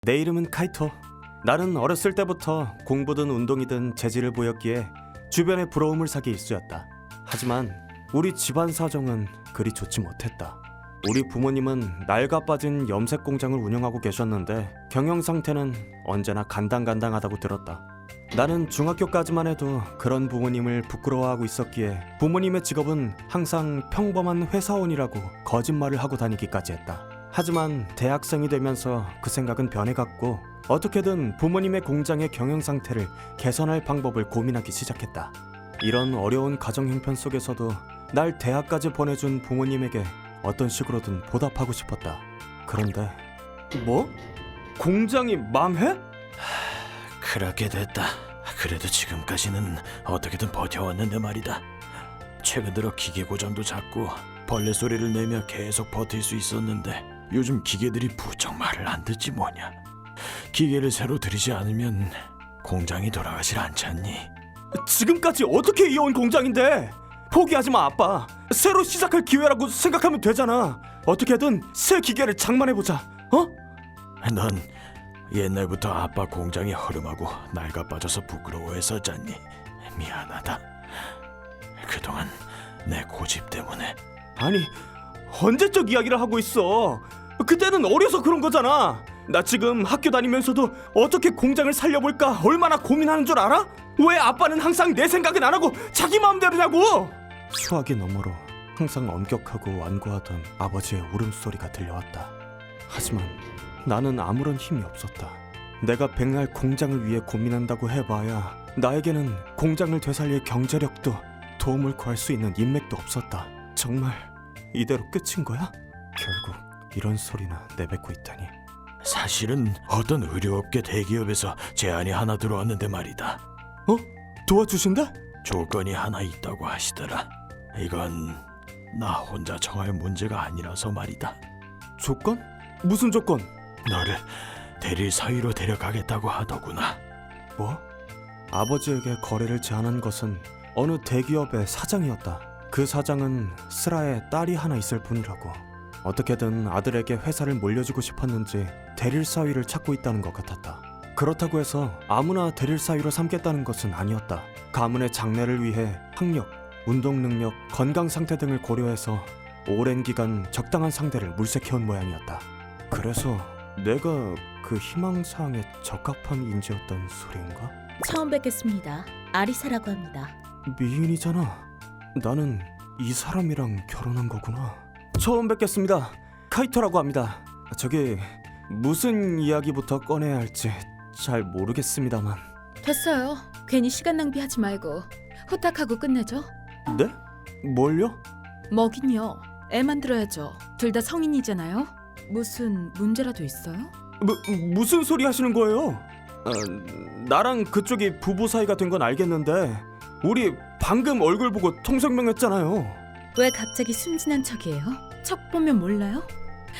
내 이름은 카이토. 나는 어렸을 때부터 공부든 운동이든 재질을 보였기에 주변의 부러움을 사기 일쑤였다. 하지만 우리 집안 사정은 그리 좋지 못했다. 우리 부모님은 낡아 빠진 염색 공장을 운영하고 계셨는데 경영 상태는 언제나 간당간당하다고 들었다. 나는 중학교까지만 해도 그런 부모님을 부끄러워하고 있었기에 부모님의 직업은 항상 평범한 회사원이라고 거짓말을 하고 다니기까지 했다. 하지만 대학생이 되면서 그 생각은 변해갔고 어떻게든 부모님의 공장의 경영 상태를 개선할 방법을 고민하기 시작했다. 이런 어려운 가정 형편 속에서도 날 대학까지 보내준 부모님에게 어떤 식으로든 보답하고 싶었다. 그런데 뭐? 공장이 망해? 그렇게 됐다. 그래도 지금까지는 어떻게든 버텨왔는데 말이다. 최근 들어 기계 고장도 잦고 벌레 소리를 내며 계속 버틸 수 있었는데 요즘 기계들이 부쩍 말을 안 듣지 뭐냐. 기계를 새로 들이지 않으면 공장이 돌아가질 않잖니. 지금까지 어떻게 이어온 공장인데? 포기하지 마, 아빠. 새로 시작할 기회라고 생각하면 되잖아. 어떻게든 새 기계를 장만해보자. 어? 넌 옛날부터 아빠 공장이 허름하고 낡아 빠져서 부끄러워했었잖니. 미안하다. 그동안 내 고집 때문에. 아니, 언제적 이야기를 하고 있어. 그때는 어려서 그런 거잖아. 나 지금 학교 다니면서도 어떻게 공장을 살려볼까 얼마나 고민하는 줄 알아? 왜 아빠는 항상 내 생각은 안 하고 자기 마음대로냐고. 수학의 너머로 항상 엄격하고 완고하던 아버지의 울음소리가 들려왔다. 하지만 나는 아무런 힘이 없었다. 내가 백날 공장을 위해 고민한다고 해봐야 나에게는 공장을 되살릴 경제력도 도움을 구할 수 있는 인맥도 없었다. 정말 이대로 끝인 거야? 결국 이런 소리나 내뱉고 있다니. 사실은 어떤 의료업계 대기업에서 제안이 하나 들어왔는데 말이다. 어? 도와주신다? 조건이 하나 있다고 하시더라. 이건 나 혼자 정할 문제가 아니라서 말이다. 조건? 무슨 조건? 너를 대릴 사위로 데려가겠다고 하더구나. 뭐? 아버지에게 거래를 제안한 것은 어느 대기업의 사장이었다. 그 사장은 슬아에 딸이 하나 있을 뿐이라고. 어떻게든 아들에게 회사를 물려주고 싶었는지 대릴 사위를 찾고 있다는 것 같았다. 그렇다고 해서 아무나 대릴 사위로 삼겠다는 것은 아니었다. 가문의 장래를 위해 학력, 운동 능력, 건강 상태 등을 고려해서 오랜 기간 적당한 상대를 물색해온 모양이었다. 그래서 내가 그 희망사항에 적합한 인재였던 소리인가? 처음 뵙겠습니다. 아리사라고 합니다. 미인이잖아. 나는 이 사람이랑 결혼한 거구나. 처음 뵙겠습니다. 카이토라고 합니다. 저기 무슨 이야기부터 꺼내야 할지 잘 모르겠습니다만. 됐어요. 괜히 시간 낭비하지 말고 후딱하고 끝내죠. 네? 뭘요? 뭐긴요. 애 만들어야죠. 둘 다 성인이잖아요. 무슨 문제라도 있어요? 무슨 소리 하시는 거예요? 나랑 그쪽이 부부 사이가 된 건 알겠는데 우리 방금 얼굴 보고 통성명했잖아요. 왜 갑자기 순진한 척이에요? 척 보면 몰라요?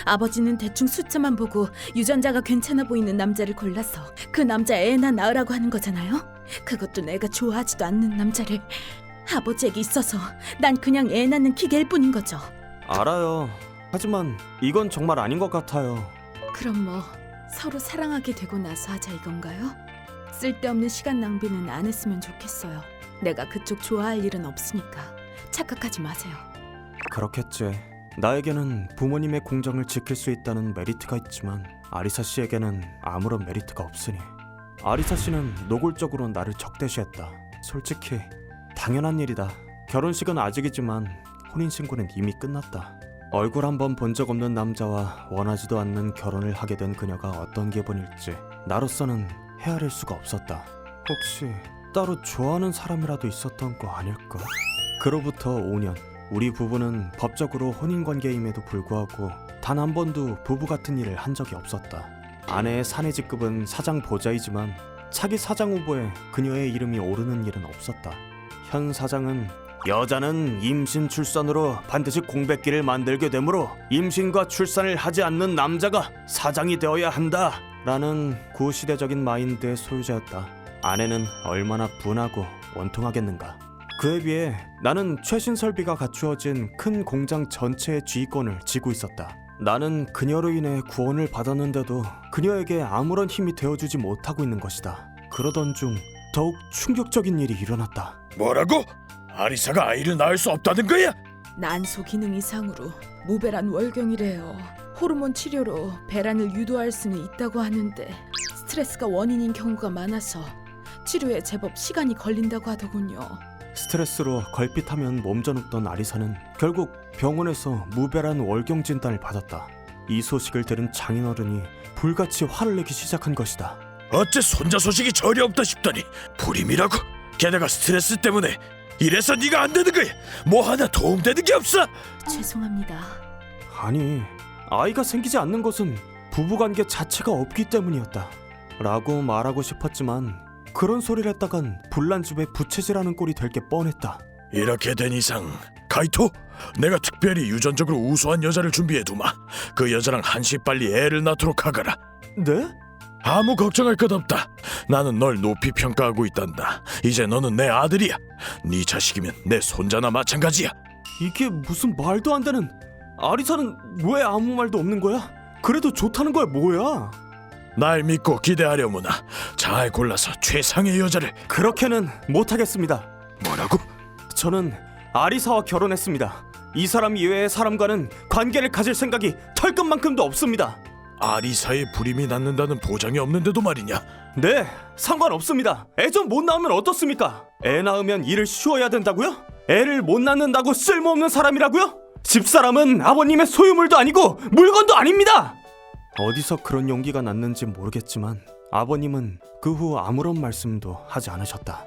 아버지는 대충 숫자만 보고 유전자가 괜찮아 보이는 남자를 골라서 그 남자 애나 낳으라고 하는 거잖아요? 그것도 내가 좋아하지도 않는 남자를. 아버지에게 있어서 난 그냥 애 낳는 기계일 뿐인 거죠. 알아요. 하지만 이건 정말 아닌 것 같아요. 그럼 뭐 서로 사랑하게 되고 나서 하자 이건가요? 쓸데없는 시간 낭비는 안 했으면 좋겠어요. 내가 그쪽 좋아할 일은 없으니까 착각하지 마세요. 그렇겠지. 나에게는 부모님의 공장을 지킬 수 있다는 메리트가 있지만 아리사 씨에게는 아무런 메리트가 없으니. 아리사 씨는 노골적으로 나를 적대시했다. 솔직히 당연한 일이다. 결혼식은 아직이지만 혼인신고는 이미 끝났다. 얼굴 한번 본 적 없는 남자와 원하지도 않는 결혼을 하게 된 그녀가 어떤 기분일지 나로서는 헤아릴 수가 없었다. 혹시 따로 좋아하는 사람이라도 있었던 거 아닐까? 그로부터 5년, 우리 부부는 법적으로 혼인관계임에도 불구하고 단 한 번도 부부 같은 일을 한 적이 없었다. 아내의 사내 직급은 사장 보좌이지만 차기 사장 후보에 그녀의 이름이 오르는 일은 없었다. 현 사장은 여자는 임신 출산으로 반드시 공백기를 만들게 되므로 임신과 출산을 하지 않는 남자가 사장이 되어야 한다 라는 구시대적인 마인드의 소유자였다. 아내는 얼마나 분하고 원통하겠는가. 그에 비해 나는 최신 설비가 갖추어진 큰 공장 전체의 지휘권을 쥐고 있었다. 나는 그녀로 인해 구원을 받았는데도 그녀에게 아무런 힘이 되어주지 못하고 있는 것이다. 그러던 중 더욱 충격적인 일이 일어났다. 뭐라고? 아리사가 아이를 낳을 수 없다는 거야? 난소 기능 이상으로 무배란 월경이래요. 호르몬 치료로 배란을 유도할 수는 있다고 하는데 스트레스가 원인인 경우가 많아서 치료에 제법 시간이 걸린다고 하더군요. 스트레스로 걸핏하면 몸져눕던 아리사는 결국 병원에서 무배란 월경 진단을 받았다. 이 소식을 들은 장인어른이 불같이 화를 내기 시작한 것이다. 어째 손자 소식이 전혀 없다 싶더니 불임이라고? 게다가 스트레스 때문에 이래서 네가 안 되는 거야. 뭐 하나 도움되는 게 없어? 죄송합니다. 아니, 아이가 생기지 않는 것은 부부관계 자체가 없기 때문이었다 라고 말하고 싶었지만 그런 소리를 했다간 불난집에 부채질하는 꼴이 될 게 뻔했다. 이렇게 된 이상 카이토, 내가 특별히 유전적으로 우수한 여자를 준비해두마. 그 여자랑 한시 빨리 애를 낳도록 하거라. 네? 아무 걱정할 것 없다. 나는 널 높이 평가하고 있단다. 이제 너는 내 아들이야. 네 자식이면 내 손자나 마찬가지야. 이게 무슨 말도 안 되는... 아리사는 왜 아무 말도 없는 거야? 그래도 좋다는 거야 뭐야? 날 믿고 기대하려무나. 잘 골라서 최상의 여자를. 그렇게는 못하겠습니다. 뭐라고? 저는 아리사와 결혼했습니다. 이 사람 이외의 사람과는 관계를 가질 생각이 털끝만큼도 없습니다. 아리사의 불임이 낳는다는 보장이 없는데도 말이냐. 네, 상관없습니다. 애 좀 못 낳으면 어떻습니까? 애 낳으면 일을 쉬어야 된다고요? 애를 못 낳는다고 쓸모없는 사람이라고요? 집사람은 아버님의 소유물도 아니고 물건도 아닙니다. 어디서 그런 용기가 났는지 모르겠지만 아버님은 그 후 아무런 말씀도 하지 않으셨다.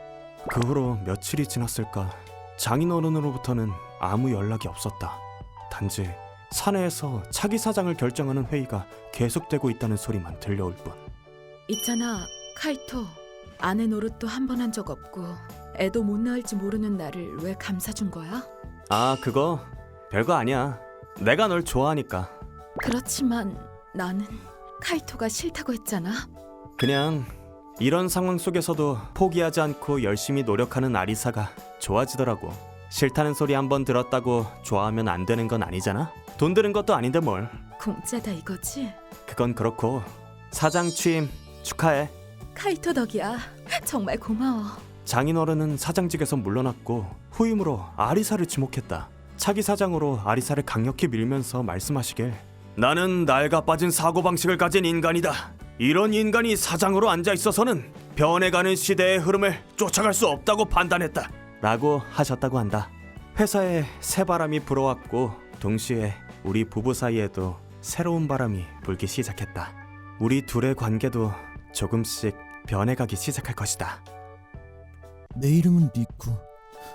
그 후로 며칠이 지났을까 장인어른으로부터는 아무 연락이 없었다. 단지 사내에서 차기 사장을 결정하는 회의가 계속되고 있다는 소리만 들려올 뿐. 있잖아, 카이토. 아내 노릇도 한 번 한 적 없고 애도 못 낳을지 모르는 나를 왜 감싸준 거야? 아, 그거 별거 아니야. 내가 널 좋아하니까. 그렇지만 나는 카이토가 싫다고 했잖아. 그냥 이런 상황 속에서도 포기하지 않고 열심히 노력하는 아리사가 좋아지더라고. 싫다는 소리 한번 들었다고 좋아하면 안 되는 건 아니잖아. 돈 드는 것도 아닌데 뭘. 공짜다 이거지? 그건 그렇고 사장 취임 축하해. 카이토 덕이야. 정말 고마워. 장인어른은 사장직에서 물러났고 후임으로 아리사를 지목했다. 차기 사장으로 아리사를 강력히 밀면서 말씀하시길, 나는 낡아 빠진 사고방식을 가진 인간이다. 이런 인간이 사장으로 앉아있어서는 변해가는 시대의 흐름을 쫓아갈 수 없다고 판단했다 라고 하셨다고 한다. 회사에 새 바람이 불어왔고 동시에 우리 부부 사이에도 새로운 바람이 불기 시작했다. 우리 둘의 관계도 조금씩 변해가기 시작할 것이다. 내 이름은 니쿠.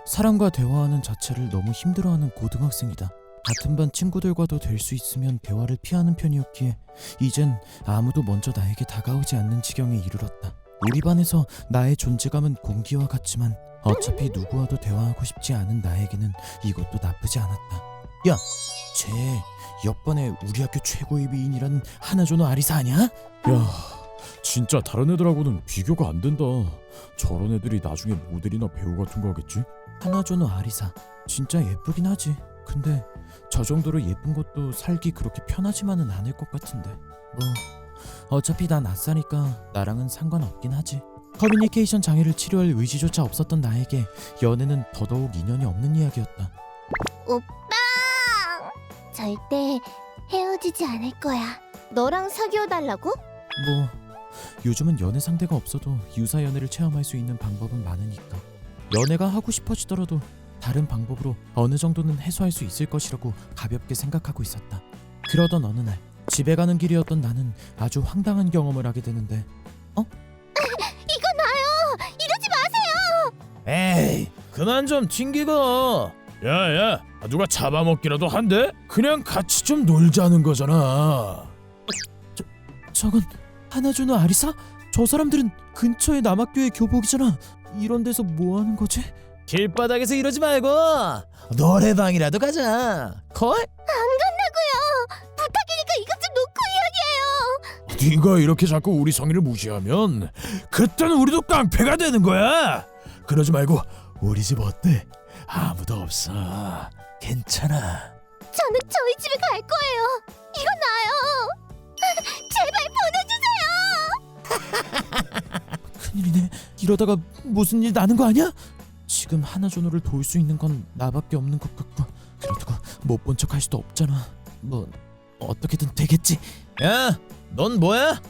사람과 대화하는 자체를 너무 힘들어하는 고등학생이다. 같은 반 친구들과도 될 수 있으면 대화를 피하는 편이었기에 이젠 아무도 먼저 나에게 다가오지 않는 지경에 이르렀다. 우리 반에서 나의 존재감은 공기와 같지만 어차피 누구와도 대화하고 싶지 않은 나에게는 이것도 나쁘지 않았다. 야, 쟤 옆반에 우리 학교 최고의 미인이라는 하나조노 아리사 아니야? 야, 진짜 다른 애들하고는 비교가 안 된다. 저런 애들이 나중에 모델이나 배우 같은 거 하겠지? 하나조노 아리사 진짜 예쁘긴 하지. 근데 저 정도로 예쁜 것도 살기 그렇게 편하지만은 않을 것 같은데. 뭐 어차피 난 아싸니까 나랑은 상관없긴 하지. 커뮤니케이션 장애를 치료할 의지조차 없었던 나에게 연애는 더더욱 인연이 없는 이야기였다. 오빠! 절대 헤어지지 않을 거야. 너랑 사귀어달라고? 뭐 요즘은 연애 상대가 없어도 유사 연애를 체험할 수 있는 방법은 많으니까. 연애가 하고 싶어지더라도 다른 방법으로 어느 정도는 해소할 수 있을 것이라고 가볍게 생각하고 있었다. 그러던 어느 날 집에 가는 길이었던 나는 아주 황당한 경험을 하게 되는데, 이거 놔요! 이러지 마세요! 에이, 그만 좀 튕기고. 야야, 누가 잡아먹기라도 한대? 그냥 같이 좀 놀자는 거잖아. 저건 하나주노 아리사? 저 사람들은 근처의 남학교의 교복이잖아. 이런 데서 뭐 하는 거지? 길바닥에서 이러지 말고 노래방이라도 가자. 콜? 안 간다고요! 부탁이니까 이것 좀 놓고 이야기해요! 네가 이렇게 자꾸 우리 성의를 무시하면 그때는 우리도 깡패가 되는 거야. 그러지 말고 우리 집 어때? 아무도 없어. 괜찮아. 저는 저희 집에 갈 거예요. 이거 나요. 제발 보내주세요. 큰일이네. 이러다가 무슨 일 나는 거 아니야? 지금 하나조노를 도울 수 있는 건 나밖에 없는 것 같고 그렇다고 못 본 척 할 수도 없잖아. 뭐 어떻게든 되겠지. 야, 넌 뭐야?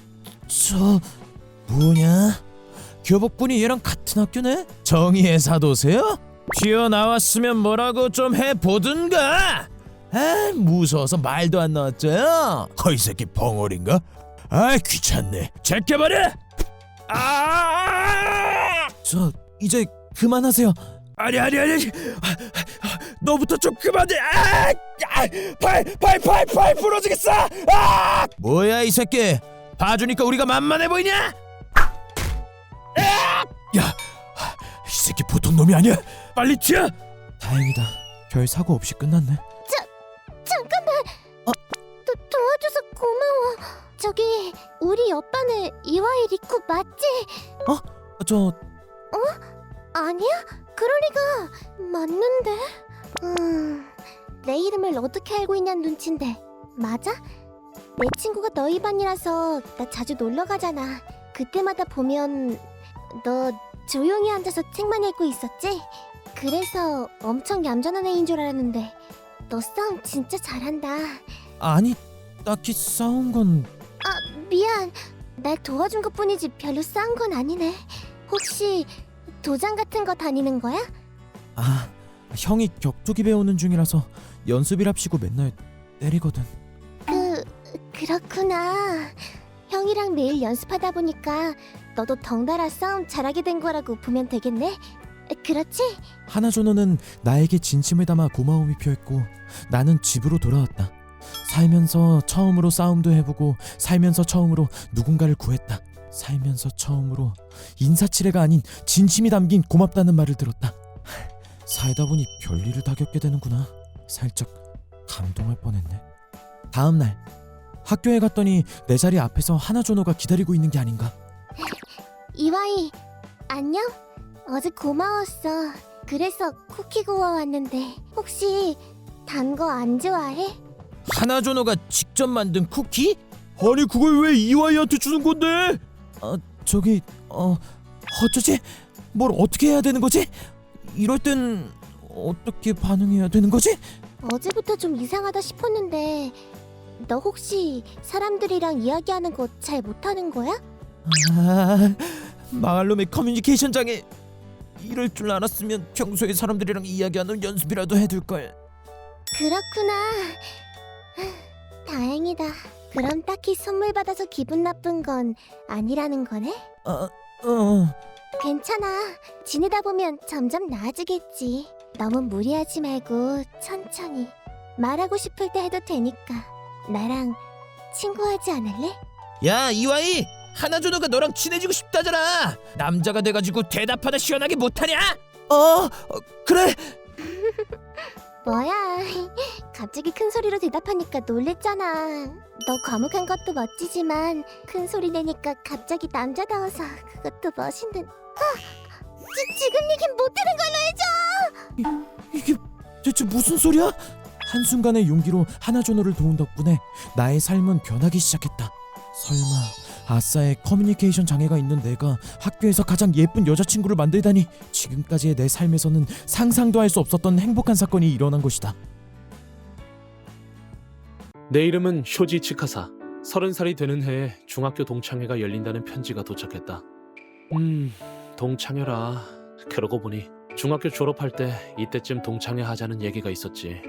저 뭐냐? 교복분이 얘랑 같은 학교네? 정의의 사도세요? 튀어나왔으면 뭐라고 좀 해보든가. 아, 무서워서 말도 안 나왔죠. 이 새끼 벙어리인가? 아, 귀찮네. 제껴버려. 아! 저 이제 그만하세요. 아니. 너부터 좀 그만해. 팔 부러지겠어. 아! 뭐야 이 새끼? 봐주니까 우리가 만만해 보이냐? 야, 이 새끼 보통 놈이 아니야. 빨리 튀어. 다행이다. 별 사고 없이 끝났네. 잠깐만. 도와줘서 고마워. 저기 우리 옆반에 이와이 리쿠 맞지? 저 아니야? 그럴 리가. 맞는데. 내 이름을 어떻게 알고 있냐는 눈치인데. 맞아? 내 친구가 너희 반이라서 나 자주 놀러 가잖아. 그때마다 보면 너 조용히 앉아서 책만 읽고 있었지? 그래서 엄청 얌전한 애인 줄 알았는데 너 싸움 진짜 잘한다. 아니 딱히 싸운 건 미안. 날 도와준 것뿐이지 별로 싸운 건 아니네. 혹시 도장 같은 거 다니는 거야? 형이 격투기 배우는 중이라서 연습이랍시고 맨날 때리거든. 그렇구나. 형이랑 매일 연습하다 보니까 너도 덩달아 싸움 잘하게 된 거라고 보면 되겠네. 그렇지? 하나조노는 나에게 진심을 담아 고마움이 표했고 나는 집으로 돌아왔다. 살면서 처음으로 싸움도 해보고 살면서 처음으로 누군가를 구했다. 살면서 처음으로 인사치레가 아닌 진심이 담긴 고맙다는 말을 들었다. 살다 보니 별일을 다 겪게 되는구나. 살짝 감동할 뻔했네. 다음 날 학교에 갔더니 내 자리 앞에서 하나조노가 기다리고 있는 게 아닌가. 이와이, 안녕? 어제 고마웠어. 그래서 쿠키 구워왔는데 혹시 단 거 안 좋아해? 하나조노가 직접 만든 쿠키? 아니 그걸 왜 이와이한테 주는 건데? 저기 어쩌지? 뭘 어떻게 해야 되는 거지? 이럴 땐 어떻게 반응해야 되는 거지? 어제부터 좀 이상하다 싶었는데 너 혹시 사람들이랑 이야기하는 거 잘 못하는 거야? 망할 놈의 커뮤니케이션 장애. 이럴 줄 알았으면 평소에 사람들이랑 이야기하는 연습이라도 해둘걸. 그렇구나. 다행이다. 그럼 딱히 선물 받아서 기분 나쁜 건 아니라는 거네? 괜찮아. 지내다 보면 점점 나아지겠지. 너무 무리하지 말고 천천히. 말하고 싶을 때 해도 되니까. 나랑 친구하지 않을래? 야 이와이, 하나조노가 너랑 친해지고 싶다잖아. 남자가 돼가지고 대답하다 시원하게 못하냐? 그래. 뭐야. 갑자기 큰 소리로 대답하니까 놀랬잖아. 너 과묵한 것도 멋지지만 큰 소리 내니까 갑자기 남자다워서 그것도 멋있는. 지금 얘긴 못 들은 걸로 해줘. 이게 대체 무슨 소리야? 한순간의 용기로 하나조노를 도운 덕분에 나의 삶은 변하기 시작했다. 설마 아싸의 커뮤니케이션 장애가 있는 내가 학교에서 가장 예쁜 여자친구를 만들다니. 지금까지의 내 삶에서는 상상도 할 수 없었던 행복한 사건이 일어난 것이다. 내 이름은 쇼지 치카사. 30살이 되는 해에 중학교 동창회가 열린다는 편지가 도착했다. 동창회라. 그러고 보니 중학교 졸업할 때 이때쯤 동창회 하자는 얘기가 있었지.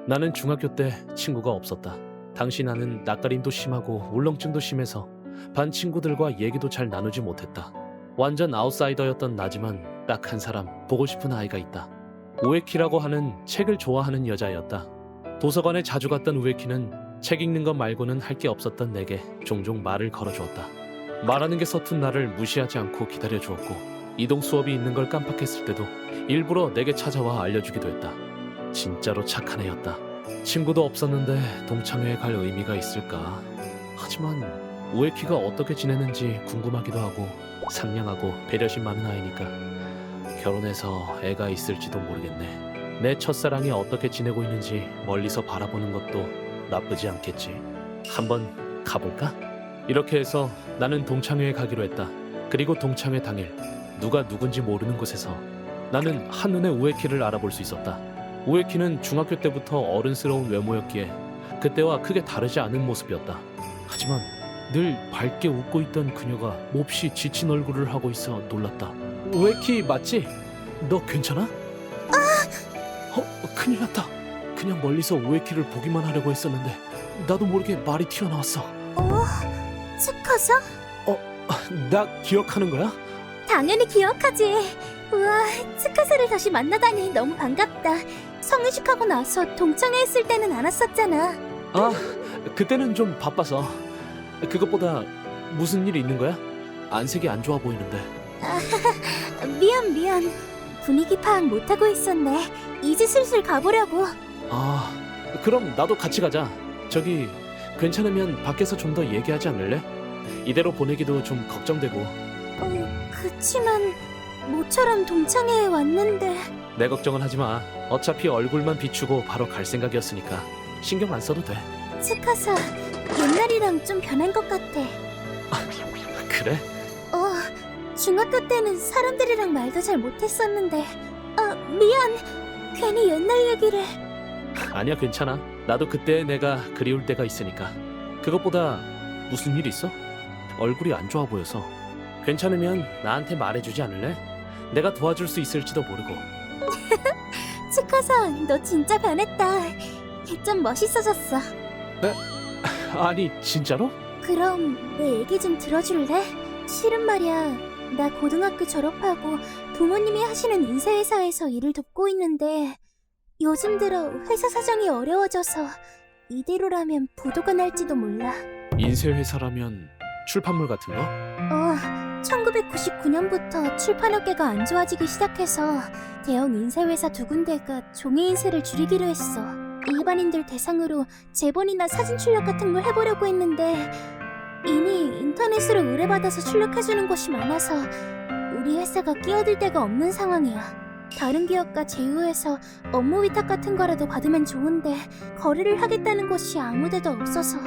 나는 중학교 때 친구가 없었다. 당시 나는 낯가림도 심하고 울렁증도 심해서 반 친구들과 얘기도 잘 나누지 못했다. 완전 아웃사이더였던 나지만 딱 한 사람 보고 싶은 아이가 있다. 우에키라고 하는 책을 좋아하는 여자였다. 도서관에 자주 갔던 우에키는 책 읽는 것 말고는 할 게 없었던 내게 종종 말을 걸어주었다. 말하는 게 서툰 나를 무시하지 않고 기다려주었고 이동 수업이 있는 걸 깜빡했을 때도 일부러 내게 찾아와 알려주기도 했다. 진짜로 착한 애였다. 친구도 없었는데 동창회에 갈 의미가 있을까? 하지만 우에키가 어떻게 지내는지 궁금하기도 하고 상냥하고 배려심 많은 아이니까 결혼해서 애가 있을지도 모르겠네. 내 첫사랑이 어떻게 지내고 있는지 멀리서 바라보는 것도 나쁘지 않겠지. 한번 가볼까? 이렇게 해서 나는 동창회에 가기로 했다. 그리고 동창회 당일 누가 누군지 모르는 곳에서 나는 한눈에 우에키를 알아볼 수 있었다. 우에키는 중학교 때부터 어른스러운 외모였기에 그때와 크게 다르지 않은 모습이었다. 하지만 늘 밝게 웃고 있던 그녀가 몹시 지친 얼굴을 하고 있어 놀랐다. 우에키 맞지? 너 괜찮아? 큰일 났다. 그냥 멀리서 우에키를 보기만 하려고 했었는데 나도 모르게 말이 튀어나왔어. 츠카사? 나 기억하는 거야? 당연히 기억하지. 우와, 츠카사를 다시 만나다니 너무 반갑다. 성인식하고 나서 동창회 했을 때는 안 왔었잖아. 아, 그때는 좀 바빠서. 그것보다 무슨 일 있는 거야? 안색이 안 좋아 보이는데. 미안. 분위기 파악 못하고 있었네. 이제 슬슬 가보려고. 아, 그럼 나도 같이 가자. 저기 괜찮으면 밖에서 좀 더 얘기하지 않을래? 이대로 보내기도 좀 걱정되고. 그치만 모처럼 동창회에 왔는데. 내 걱정은 하지 마. 어차피 얼굴만 비추고 바로 갈 생각이었으니까 신경 안 써도 돼. 츠카사, 옛날이랑 좀 변한 것 같아. 그래? 중학교 때는 사람들이랑 말도 잘 못했었는데. 미안. 괜히 옛날 얘기를. 아니야, 괜찮아. 나도 그때 내가 그리울 때가 있으니까. 그것보다 무슨 일 있어? 얼굴이 안 좋아 보여서. 괜찮으면 나한테 말해주지 않을래? 내가 도와줄 수 있을지도 모르고. 츠카사, 너 진짜 변했다. 좀 멋있어졌어. 아니, 진짜로? 그럼 내 얘기 좀 들어줄래? 실은 말이야, 나 고등학교 졸업하고 부모님이 하시는 인쇄회사에서 일을 돕고 있는데 요즘 들어 회사 사정이 어려워져서 이대로라면 부도가 날지도 몰라. 인쇄회사라면 출판물 같은 거? 1999년부터 출판업계가 안 좋아지기 시작해서 대형 인쇄회사 2군데가 종이 인쇄를 줄이기로 했어. 일반인들 대상으로 제본이나 사진 출력 같은 걸 해보려고 했는데 이미 인터넷으로 의뢰받아서 출력해주는 곳이 많아서 우리 회사가 끼어들 데가 없는 상황이야. 다른 기업과 제휴해서 업무 위탁 같은 거라도 받으면 좋은데 거래를 하겠다는 곳이 아무데도 없어서.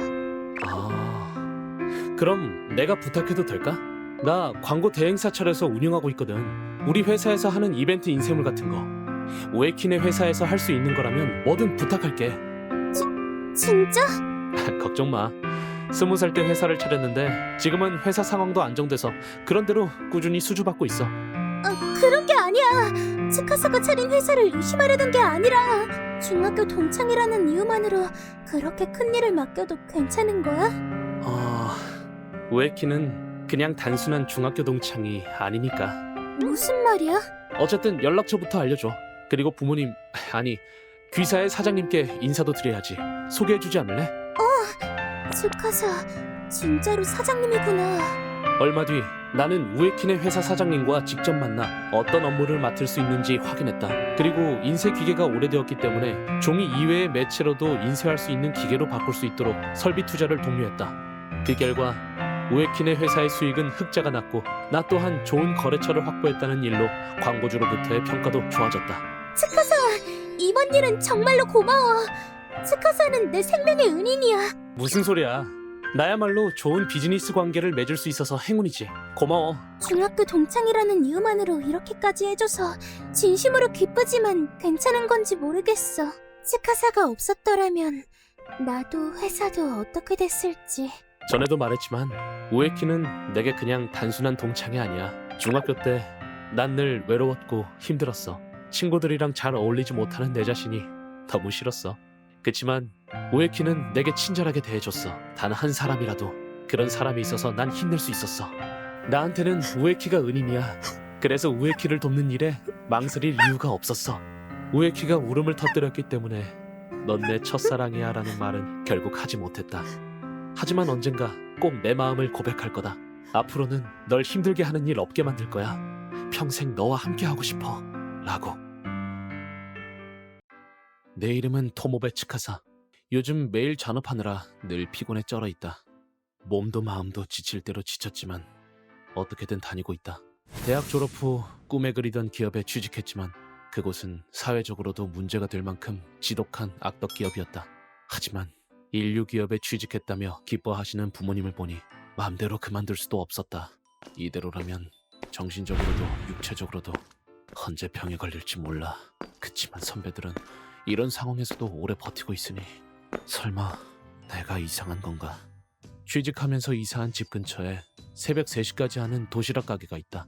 그럼 내가 부탁해도 될까? 나 광고 대행사 차려서 운영하고 있거든. 우리 회사에서 하는 이벤트 인쇄물 같은 거. 우에키네 회사에서 할 수 있는 거라면 뭐든 부탁할게. 진짜? 걱정 마. 20살 때 회사를 차렸는데 지금은 회사 상황도 안정돼서 그런 대로 꾸준히 수주받고 있어. 그런 게 아니야. 츠카사가 차린 회사를 의심하려던 게 아니라 중학교 동창이라는 이유만으로 그렇게 큰 일을 맡겨도 괜찮은 거야? 우에키는 그냥 단순한 중학교 동창이 아니니까. 무슨 말이야? 어쨌든 연락처부터 알려줘. 그리고 부모님, 아니 귀사의 사장님께 인사도 드려야지. 소개해주지 않을래? 츠카사, 진짜로 사장님이구나. 얼마 뒤 나는 우에키네 회사 사장님과 직접 만나 어떤 업무를 맡을 수 있는지 확인했다. 그리고 인쇄 기계가 오래되었기 때문에 종이 이외의 매체로도 인쇄할 수 있는 기계로 바꿀 수 있도록 설비 투자를 독려했다. 그 결과 우에키네 회사의 수익은 흑자가 났고 나 또한 좋은 거래처를 확보했다는 일로 광고주로부터의 평가도 좋아졌다. 츠카사, 이번 일은 정말로 고마워. 츠카사는 내 생명의 은인이야. 무슨 소리야. 나야말로 좋은 비즈니스 관계를 맺을 수 있어서 행운이지. 고마워. 중학교 동창이라는 이유만으로 이렇게까지 해줘서 진심으로 기쁘지만 괜찮은 건지 모르겠어. 츠카사가 없었더라면 나도 회사도 어떻게 됐을지. 전에도 말했지만 우에키는 내게 그냥 단순한 동창이 아니야. 중학교 때 난 늘 외로웠고 힘들었어. 친구들이랑 잘 어울리지 못하는 내 자신이 너무 싫었어. 그치만 우에키는 내게 친절하게 대해줬어. 단 한 사람이라도 그런 사람이 있어서 난 힘낼 수 있었어. 나한테는 우에키가 은인이야. 그래서 우에키를 돕는 일에 망설일 이유가 없었어. 우에키가 울음을 터뜨렸기 때문에 넌 내 첫사랑이야 라는 말은 결국 하지 못했다. 하지만 언젠가 꼭 내 마음을 고백할 거다. 앞으로는 널 힘들게 하는 일 없게 만들 거야. 평생 너와 함께 하고 싶어 라고. 내 이름은 토모베 츠카사. 요즘 매일 잔업하느라 늘 피곤에 쩔어 있다. 몸도 마음도 지칠 대로 지쳤지만 어떻게든 다니고 있다. 대학 졸업 후 꿈에 그리던 기업에 취직했지만 그곳은 사회적으로도 문제가 될 만큼 지독한 악덕 기업이었다. 하지만 인류 기업에 취직했다며 기뻐하시는 부모님을 보니 마음대로 그만둘 수도 없었다. 이대로라면 정신적으로도 육체적으로도 언제 병에 걸릴지 몰라. 그치만 선배들은 이런 상황에서도 오래 버티고 있으니 설마 내가 이상한 건가? 취직하면서 이사한 집 근처에 새벽 3시까지 하는 도시락 가게가 있다.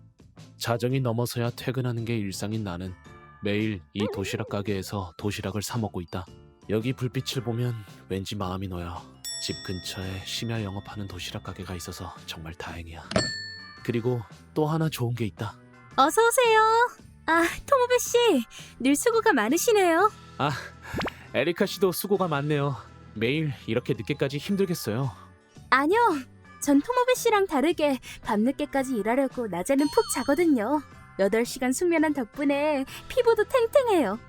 자정이 넘어서야 퇴근하는 게 일상인 나는 매일 이 도시락 가게에서 도시락을 사 먹고 있다. 여기 불빛을 보면 왠지 마음이 놓여. 집 근처에 심야 영업하는 도시락 가게가 있어서 정말 다행이야. 그리고 또 하나 좋은 게 있다. 어서 오세요. 아, 토모베 씨, 늘 수고가 많으시네요. 에리카 씨도 수고가 많네요. 매일 이렇게 늦게까지 힘들겠어요. 아니요, 전 토모베 씨랑 다르게 밤늦게까지 일하려고 낮에는 푹 자거든요. 8시간 숙면한 덕분에 피부도 탱탱해요.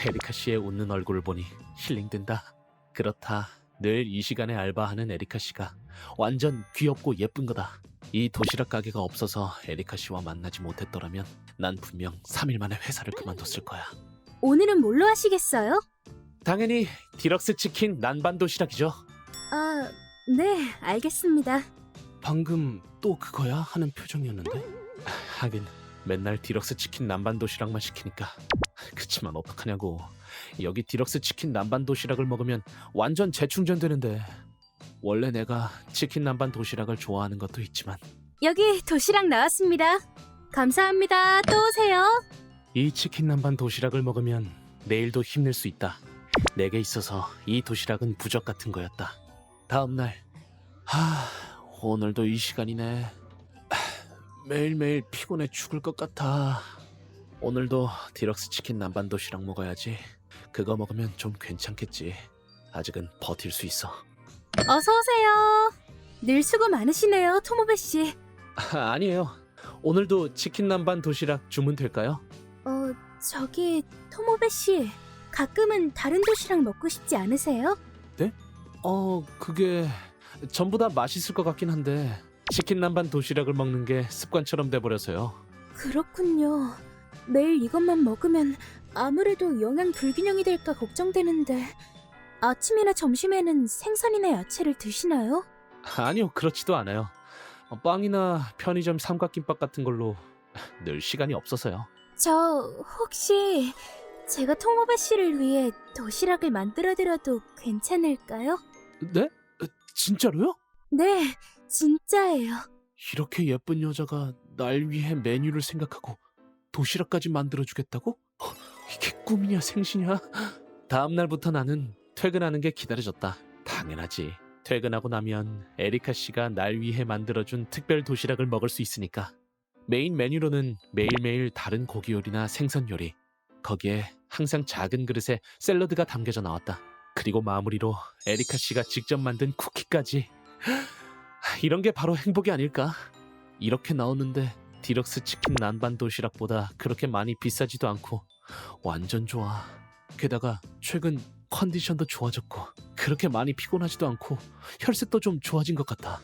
에리카 씨의 웃는 얼굴을 보니 힐링된다. 그렇다. 늘 이 시간에 알바하는 에리카 씨가 완전 귀엽고 예쁜 거다. 이 도시락 가게가 없어서 에리카 씨와 만나지 못했더라면 난 분명 3일 만에 회사를 그만뒀을 거야. 오늘은 뭘로 하시겠어요? 당연히 디럭스 치킨 난반 도시락이죠. 아, 네, 알겠습니다. 방금 또 그거야? 하는 표정이었는데. 하긴 맨날 디럭스 치킨 남반 도시락만 시키니까. 그치만 어떡하냐고. 여기 디럭스 치킨 남반 도시락을 먹으면 완전 재충전되는데. 원래 내가 치킨 남반 도시락을 좋아하는 것도 있지만 여기 도시락 나왔습니다. 감사합니다. 또 오세요. 이 치킨 남반 도시락을 먹으면 내일도 힘낼 수 있다. 내게 있어서 이 도시락은 부적 같은 거였다. 다음날 오늘도 이 시간이네. 매일매일 피곤해 죽을 것 같아. 오늘도 디럭스 치킨 남반 도시락 먹어야지. 그거 먹으면 좀 괜찮겠지. 아직은 버틸 수 있어. 어서 오세요. 늘 수고 많으시네요, 토모베 씨. 아니에요. 오늘도 치킨 남반 도시락 주문 될까요? 저기 토모베 씨, 가끔은 다른 도시락 먹고 싶지 않으세요? 그게 전부 다 맛있을 것 같긴 한데 치킨 남반 도시락을 먹는 게 습관처럼 돼버려서요. 그렇군요. 매일 이것만 먹으면 아무래도 영양 불균형이 될까 걱정되는데 아침이나 점심에는 생선이나 야채를 드시나요? 아니요, 그렇지도 않아요. 빵이나 편의점 삼각김밥 같은 걸로 늘 시간이 없어서요. 저 혹시 제가 토모베 씨를 위해 도시락을 만들어드려도 괜찮을까요? 네? 진짜로요? 네, 진짜예요. 이렇게 예쁜 여자가 날 위해 메뉴를 생각하고 도시락까지 만들어주겠다고? 이게 꿈이냐 생시냐? 다음 날부터 나는 퇴근하는 게 기다려졌다. 당연하지. 퇴근하고 나면 에리카 씨가 날 위해 만들어준 특별 도시락을 먹을 수 있으니까. 메인 메뉴로는 매일매일 다른 고기 요리나 생선 요리, 거기에 항상 작은 그릇에 샐러드가 담겨져 나왔다. 그리고 마무리로 에리카 씨가 직접 만든 쿠키까지. 이런 게 바로 행복이 아닐까? 이렇게 나오는데 디럭스 치킨 난반 도시락보다 그렇게 많이 비싸지도 않고 완전 좋아. 게다가 최근 컨디션도 좋아졌고 그렇게 많이 피곤하지도 않고 혈색도 좀 좋아진 것 같아.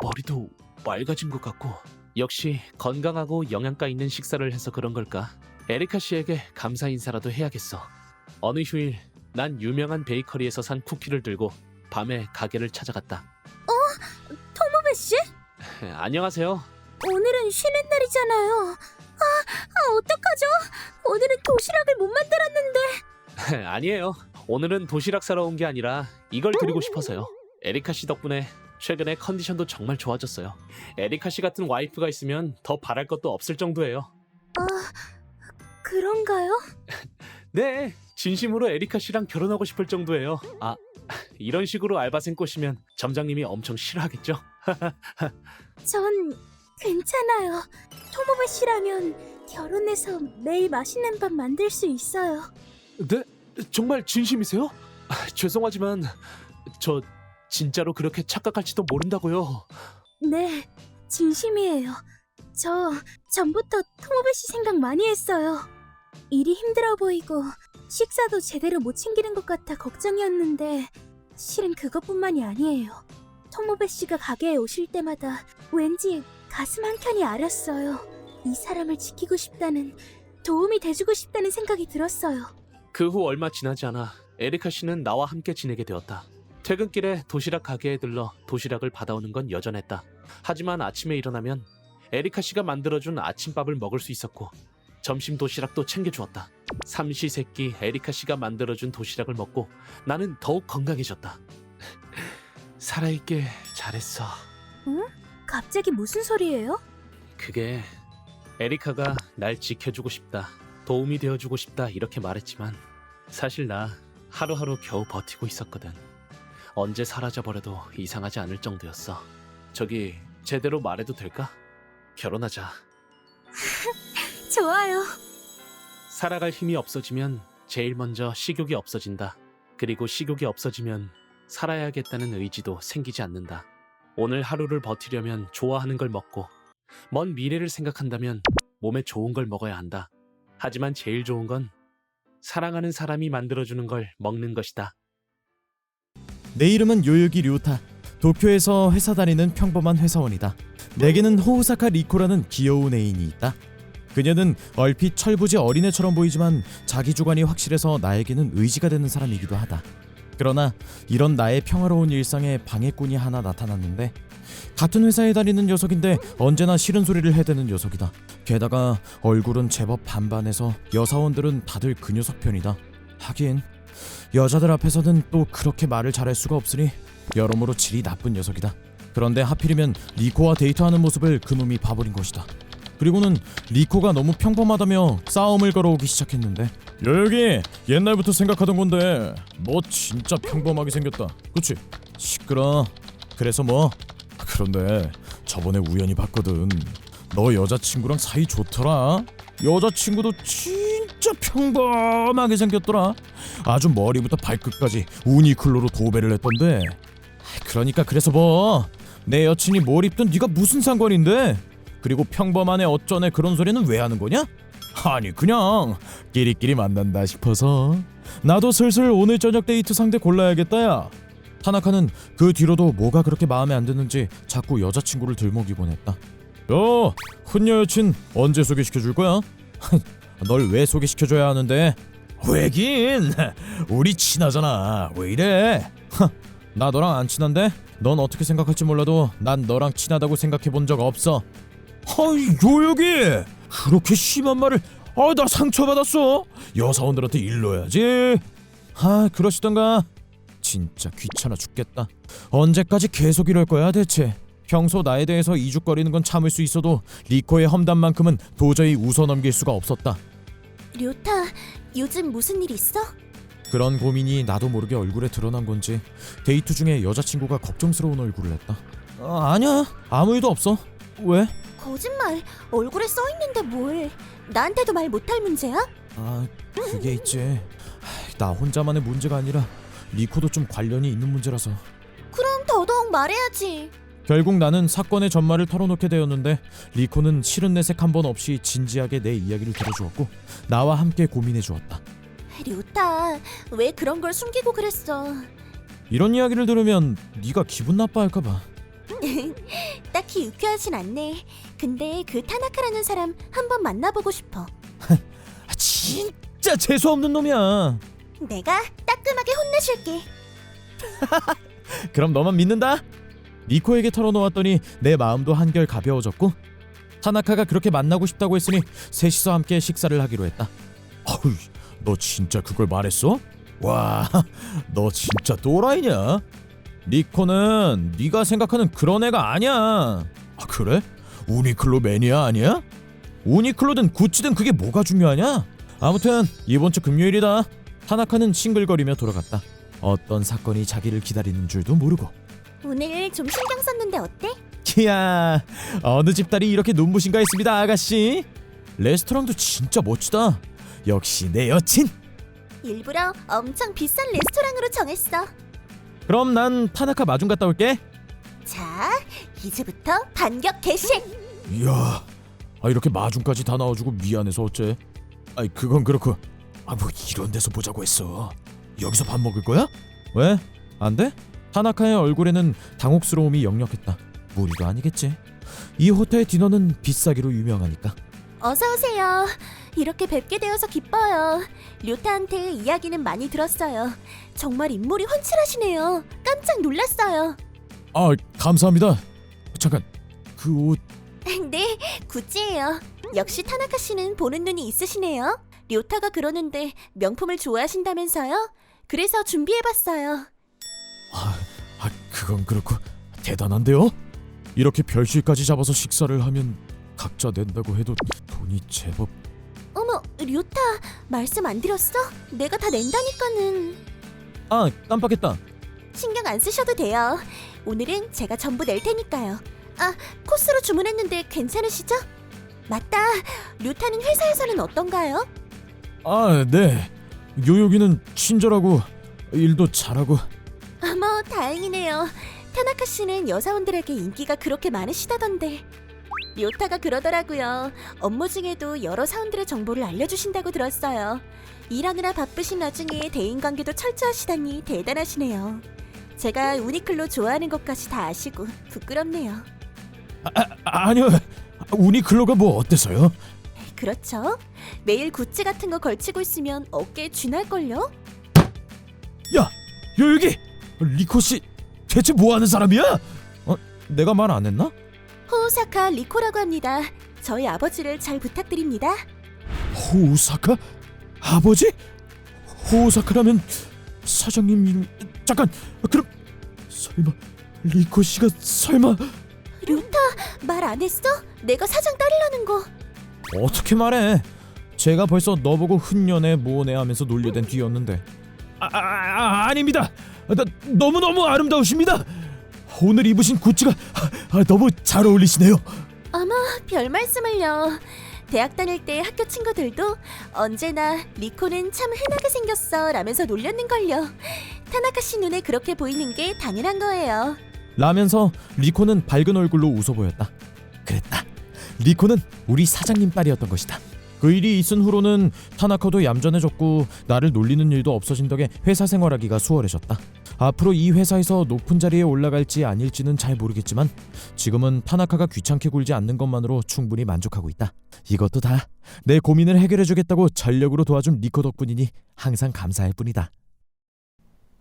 머리도 맑아진 것 같고. 역시 건강하고 영양가 있는 식사를 해서 그런 걸까? 에리카 씨에게 감사 인사라도 해야겠어. 어느 휴일 난 유명한 베이커리에서 산 쿠키를 들고 밤에 가게를 찾아갔다. 토모베 씨? 안녕하세요. 오늘은 쉬는 날이잖아요. 어떡하죠? 오늘은 도시락을 못 만들었는데. 아니에요. 오늘은 도시락 사러 온 게 아니라 이걸 드리고 싶어서요. 에리카 씨 덕분에 최근에 컨디션도 정말 좋아졌어요. 에리카 씨 같은 와이프가 있으면 더 바랄 것도 없을 정도예요. 그런가요? 네, 진심으로 에리카 씨랑 결혼하고 싶을 정도예요. 이런 식으로 알바생 꼬시면 점장님이 엄청 싫어하겠죠? 전 괜찮아요. 토모베 씨라면 결혼해서 매일 맛있는 밥 만들 수 있어요. 네? 정말 진심이세요? 죄송하지만 저 진짜로 그렇게 착각할지도 모른다고요. 네, 진심이에요. 저 전부터 토모베 씨 생각 많이 했어요. 일이 힘들어 보이고 식사도 제대로 못 챙기는 것 같아 걱정이었는데 실은 그것뿐만이 아니에요. 토모베 씨가 가게에 오실 때마다 왠지 가슴 한켠이 아렸어요. 이 사람을 지키고 싶다는 도움이 돼주고 싶다는 생각이 들었어요. 그 후 얼마 지나지 않아 에리카 씨는 나와 함께 지내게 되었다. 퇴근길에 도시락 가게에 들러 도시락을 받아오는 건 여전했다. 하지만 아침에 일어나면 에리카 씨가 만들어준 아침밥을 먹을 수 있었고 점심 도시락도 챙겨주었다. 삼시세끼 에리카 씨가 만들어준 도시락을 먹고 나는 더욱 건강해졌다. 살아있게 잘했어. 갑자기 무슨 소리예요? 그게 에리카가 날 지켜주고 싶다, 도움이 되어주고 싶다 이렇게 말했지만 사실 나 하루하루 겨우 버티고 있었거든. 언제 사라져버려도 이상하지 않을 정도였어. 저기 제대로 말해도 될까? 결혼하자. 좋아요. 살아갈 힘이 없어지면 제일 먼저 식욕이 없어진다. 그리고 식욕이 없어지면 살아야겠다는 의지도 생기지 않는다. 오늘 하루를 버티려면 좋아하는 걸 먹고 먼 미래를 생각한다면 몸에 좋은 걸 먹어야 한다. 하지만 제일 좋은 건 사랑하는 사람이 만들어주는 걸 먹는 것이다. 내 이름은 요요기 류타. 도쿄에서 회사 다니는 평범한 회사원이다. 내게는 호우사카 리코라는 귀여운 애인이 있다. 그녀는 얼핏 철부지 어린애처럼 보이지만 자기 주관이 확실해서 나에게는 의지가 되는 사람이기도 하다. 그러나 이런 나의 평화로운 일상에 방해꾼이 하나 나타났는데, 같은 회사에 다니는 녀석인데 언제나 싫은 소리를 해대는 녀석이다. 게다가 얼굴은 제법 반반해서 여사원들은 다들 그 녀석 편이다. 하긴 여자들 앞에서는 또 그렇게 말을 잘할 수가 없으니 여러모로 질이 나쁜 녀석이다. 그런데 하필이면 리코와 데이트하는 모습을 그놈이 봐버린 것이다. 그리고는 리코가 너무 평범하다며 싸움을 걸어오기 시작했는데, 여기 옛날부터 생각하던 건데 너 진짜 평범하게 생겼다. 그치? 시끄러. 그래서 뭐? 그런데 저번에 우연히 봤거든. 너 여자친구랑 사이 좋더라. 여자친구도 진짜 평범하게 생겼더라. 아주 머리부터 발끝까지 우니클로로 도배를 했던데. 그러니까 그래서 뭐? 내 여친이 뭘 입든 네가 무슨 상관인데? 그리고 평범하네 어쩌네 그런 소리는 왜 하는 거냐? 아니 그냥 끼리끼리 만난다 싶어서. 나도 슬슬 오늘 저녁 데이트 상대 골라야겠다 야. 타나카는 그 뒤로도 뭐가 그렇게 마음에 안 드는지 자꾸 여자친구를 들먹이곤 했다. 야, 흔녀 여친 언제 소개시켜줄 거야? 널 왜 소개시켜줘야 하는데? 왜긴 우리 친하잖아. 왜 이래? 나 너랑 안 친한데? 넌 어떻게 생각할지 몰라도 난 너랑 친하다고 생각해 본 적 없어. 요여기 그렇게 심한 말을. 나 상처받았어. 여사원들한테 일러야지. 그러시던가. 진짜 귀찮아 죽겠다. 언제까지 계속 이럴 거야 대체? 평소 나에 대해서 이죽거리는 건 참을 수 있어도 리코의 험담만큼은 도저히 웃어넘길 수가 없었다. 류타, 요즘 무슨 일 있어? 그런 고민이 나도 모르게 얼굴에 드러난 건지 데이트 중에 여자친구가 걱정스러운 얼굴을 했다. 아니야, 아무 일도 없어. 왜? 거짓말. 얼굴에 써있는데 뭘. 나한테도 말 못할 문제야? 그게 있지. 나 혼자만의 문제가 아니라 리코도 좀 관련이 있는 문제라서. 그럼 더더욱 말해야지. 결국 나는 사건의 전말을 털어놓게 되었는데, 리코는 싫은 내색 한 번 없이 진지하게 내 이야기를 들어주었고 나와 함께 고민해 주었다. 류타, 왜 그런 걸 숨기고 그랬어? 이런 이야기를 들으면 네가 기분 나빠할까 봐. 딱히 유쾌하진 않네. 근데 그 타나카라는 사람 한번 만나보고 싶어. 진짜 재수없는 놈이야. 내가 따끔하게 혼내줄게. 그럼 너만 믿는다. 리코에게 털어놓았더니 내 마음도 한결 가벼워졌고, 타나카가 그렇게 만나고 싶다고 했으니 셋이서 함께 식사를 하기로 했다. 어이, 너 진짜 그걸 말했어? 와, 너 진짜 또라이냐? 리코는 네가 생각하는 그런 애가 아니야. 그래? 우니클로 매니아 아니야? 우니클로든 구찌든 그게 뭐가 중요하냐? 아무튼 이번 주 금요일이다. 타나카는 싱글거리며 돌아갔다. 어떤 사건이 자기를 기다리는 줄도 모르고. 오늘 좀 신경 썼는데 어때? 이야, 어느 집 딸이 이렇게 눈부신가 했습니다 아가씨. 레스토랑도 진짜 멋지다. 역시 내 여친. 일부러 엄청 비싼 레스토랑으로 정했어. 그럼 난 타나카 마중 갔다 올게. 자, 이제부터 반격 개시. 이야, 이렇게 마중까지 다 나와주고 미안해서 어째? 그건 그렇고, 뭐 이런 데서 보자고 했어. 여기서 밥 먹을 거야? 왜? 안 돼? 타나카의 얼굴에는 당혹스러움이 역력했다. 무리도 아니겠지. 이 호텔 디너는 비싸기로 유명하니까. 어서 오세요. 이렇게 뵙게 되어서 기뻐요. 료타한테 이야기는 많이 들었어요. 정말 인물이 훤칠하시네요. 깜짝 놀랐어요. 아, 감사합니다. 잠깐, 그 옷... 네, 구찌예요. 역시 타나카 씨는 보는 눈이 있으시네요. 료타가 그러는데 명품을 좋아하신다면서요? 그래서 준비해봤어요. 그건 그렇고 대단한데요? 이렇게 별실까지 잡아서 식사를 하면 각자 낸다고 해도 돈이 제법... 어머, 료타 말씀 안 드렸어? 내가 다 낸다니까는. 아, 깜빡했다. 신경 안 쓰셔도 돼요. 오늘은 제가 전부 낼 테니까요. 아, 코스로 주문했는데 괜찮으시죠? 맞다, 료타는 회사에서는 어떤가요? 아, 네. 요요기는 친절하고 일도 잘하고. 어머, 다행이네요. 타나카 씨는 여사원들에게 인기가 그렇게 많으시다던데. 료타가 그러더라고요. 업무 중에도 여러 사원들의 정보를 알려주신다고 들었어요. 일하느라 바쁘신 와중에 대인관계도 철저하시다니 대단하시네요. 제가 우니클로 좋아하는 것까지 다 아시고 부끄럽네요. 아니요. 우니클로가 뭐 어때서요? 그렇죠. 매일 구찌 같은 거 걸치고 있으면 어깨에 쥐날걸요? 야, 요요기! 리코 씨 대체 뭐 하는 사람이야? 내가 말 안 했나? 호오사카 리코라고 합니다. 저희 아버지를 잘 부탁드립니다. 호우사카? 아버지? 호우사카라면 사장님 이름... 잠깐! 그럼 설마 리코 씨가 설마... 료타, 말 안 했어? 내가 사장 딸이라는 거. 어떻게 말해? 제가 벌써 너보고 훈련해 뭐네 하면서 놀려댄 뒤였는데. 아닙니다. 너무너무 아름다우십니다. 오늘 입으신 구찌가 너무 잘 어울리시네요. 어머, 별 말씀을요. 대학 다닐 때 학교 친구들도 언제나 리코는 참 흔하게 생겼어 라면서 놀렸는걸요. 타나카 씨 눈에 그렇게 보이는 게 당연한 거예요. 라면서 리코는 밝은 얼굴로 웃어 보였다. 그랬다. 리코는 우리 사장님 딸이었던 것이다. 그 일이 있은 후로는 타나카도 얌전해졌고 나를 놀리는 일도 없어진 덕에 회사 생활하기가 수월해졌다. 앞으로 이 회사에서 높은 자리에 올라갈지 아닐지는 잘 모르겠지만 지금은 타나카가 귀찮게 굴지 않는 것만으로 충분히 만족하고 있다. 이것도 다 내 고민을 해결해주겠다고 전력으로 도와준 리코 덕분이니 항상 감사할 뿐이다.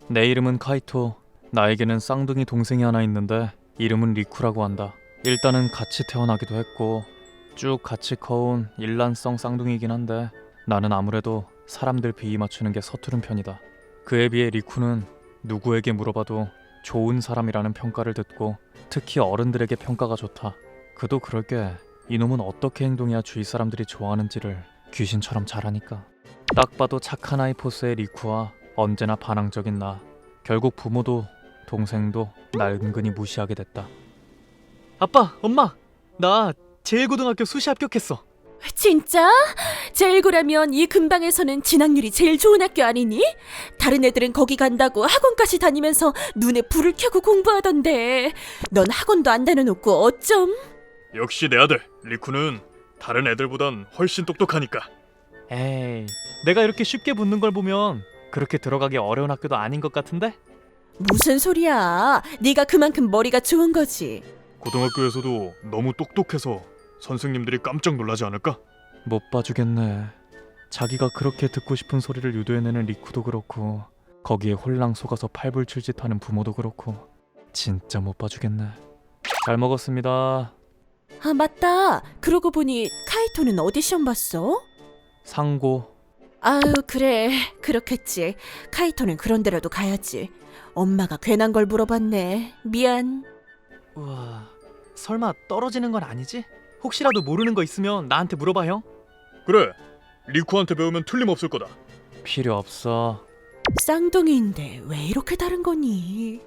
내 이름은 카이토. 나에게는 쌍둥이 동생이 하나 있는데 이름은 리쿠라고 한다. 일단은 같이 태어나기도 했고 쭉 같이 커온 일란성 쌍둥이이긴 한데 나는 아무래도 사람들 비위 맞추는 게 서투른 편이다. 그에 비해 리쿠는 누구에게 물어봐도 좋은 사람이라는 평가를 듣고 특히 어른들에게 평가가 좋다. 그도 그럴 게 이놈은 어떻게 행동해야 주위 사람들이 좋아하는지를 귀신처럼 잘하니까. 딱 봐도 착한 아이 포스의 리쿠와 언제나 반항적인 나. 결국 부모도 동생도 날 은근히 무시하게 됐다. 아빠, 엄마, 나 제일고등학교 수시 합격했어. 진짜? 제일고라면 이 근방에서는 진학률이 제일 좋은 학교 아니니? 다른 애들은 거기 간다고 학원까지 다니면서 눈에 불을 켜고 공부하던데 넌 학원도 안 다녀놓고 어쩜? 역시 내 아들 리쿠는 다른 애들보단 훨씬 똑똑하니까. 에이, 내가 이렇게 쉽게 붙는 걸 보면 그렇게 들어가기 어려운 학교도 아닌 것 같은데? 무슨 소리야? 네가 그만큼 머리가 좋은 거지. 고등학교에서도 너무 똑똑해서 선생님들이 깜짝 놀라지 않을까? 못 봐주겠네. 자기가 그렇게 듣고 싶은 소리를 유도해내는 리쿠도 그렇고 거기에 홀랑 속아서 팔불출짓하는 부모도 그렇고 진짜 못 봐주겠네. 잘 먹었습니다. 아, 맞다. 그러고 보니 카이토는 어디 시험 봤어? 상고. 아유, 그래. 그렇겠지. 카이토는 그런 데라도 가야지. 엄마가 괜한 걸 물어봤네. 미안. 우와, 설마 떨어지는 건 아니지? 혹시라도 모르는 거 있으면 나한테 물어봐, 형. 그래, 리쿠한테 배우면 틀림없을 거다. 필요 없어. 쌍둥이인데 왜 이렇게 다른 거니?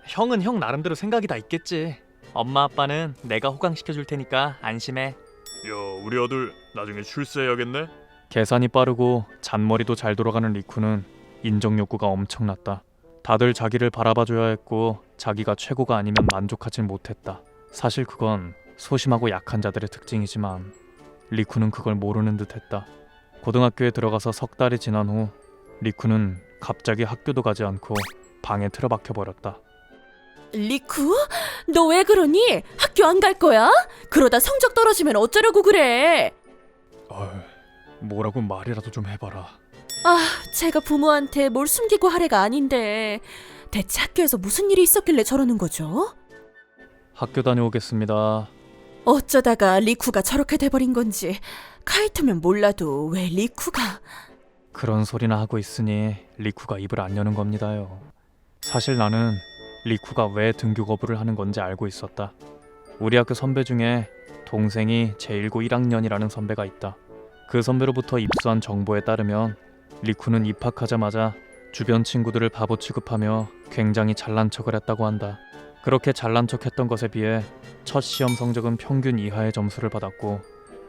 형은 형 나름대로 생각이 다 있겠지. 엄마 아빠는 내가 호강시켜줄 테니까 안심해. 야, 우리 아들 나중에 출세해야겠네. 계산이 빠르고 잔머리도 잘 돌아가는 리쿠는 인정 욕구가 엄청났다. 다들 자기를 바라봐줘야 했고 자기가 최고가 아니면 만족하진 못했다. 사실 그건 소심하고 약한 자들의 특징이지만 리쿠는 그걸 모르는 듯했다. 고등학교에 들어가서 석 달이 지난 후 리쿠는 갑자기 학교도 가지 않고 방에 틀어박혀 버렸다. 리쿠? 너 왜 그러니? 학교 안 갈 거야? 그러다 성적 떨어지면 어쩌려고 그래? 뭐라고 말이라도 좀 해봐라. 제가 부모한테 뭘 숨기고 할 애가 아닌데 대체 학교에서 무슨 일이 있었길래 저러는 거죠? 학교 다녀오겠습니다. 어쩌다가 리쿠가 저렇게 돼버린 건지 카이토면 몰라도 왜 리쿠가... 그런 소리나 하고 있으니 리쿠가 입을 안 여는 겁니다요. 사실 나는 리쿠가 왜 등교 거부를 하는 건지 알고 있었다. 우리 학교 선배 중에 동생이 제1고 1학년이라는 선배가 있다. 그 선배로부터 입수한 정보에 따르면 리쿠는 입학하자마자 주변 친구들을 바보 취급하며 굉장히 잘난 척을 했다고 한다. 그렇게 잘난 척했던 것에 비해 첫 시험 성적은 평균 이하의 점수를 받았고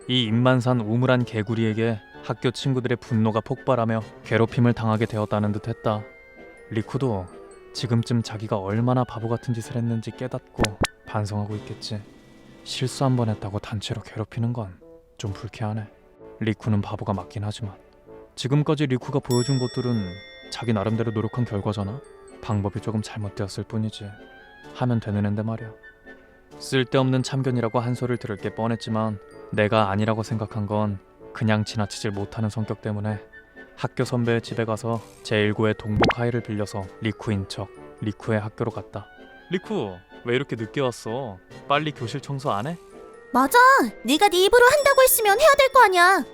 이 입만 산 우물한 개구리에게 학교 친구들의 분노가 폭발하며 괴롭힘을 당하게 되었다는 듯했다. 리쿠도 지금쯤 자기가 얼마나 바보 같은 짓을 했는지 깨닫고 반성하고 있겠지. 실수 한 번 했다고 단체로 괴롭히는 건 좀 불쾌하네. 리쿠는 바보가 맞긴 하지만 지금까지 리쿠가 보여준 것들은 자기 나름대로 노력한 결과잖아. 방법이 조금 잘못되었을 뿐이지. 하면 되는 앤데 말이야. 쓸데없는 참견이라고 한 소리를 들을 게 뻔했지만 내가 아니라고 생각한 건 그냥 지나치질 못하는 성격 때문에 학교 선배의 집에 가서 제1고의 동복 하의를 빌려서 리쿠인 척 리쿠의 학교로 갔다. 리쿠, 왜 이렇게 늦게 왔어? 빨리 교실 청소 안 해? 맞아. 네가 네 입으로 한다고 했으면 해야 될 거 아니야.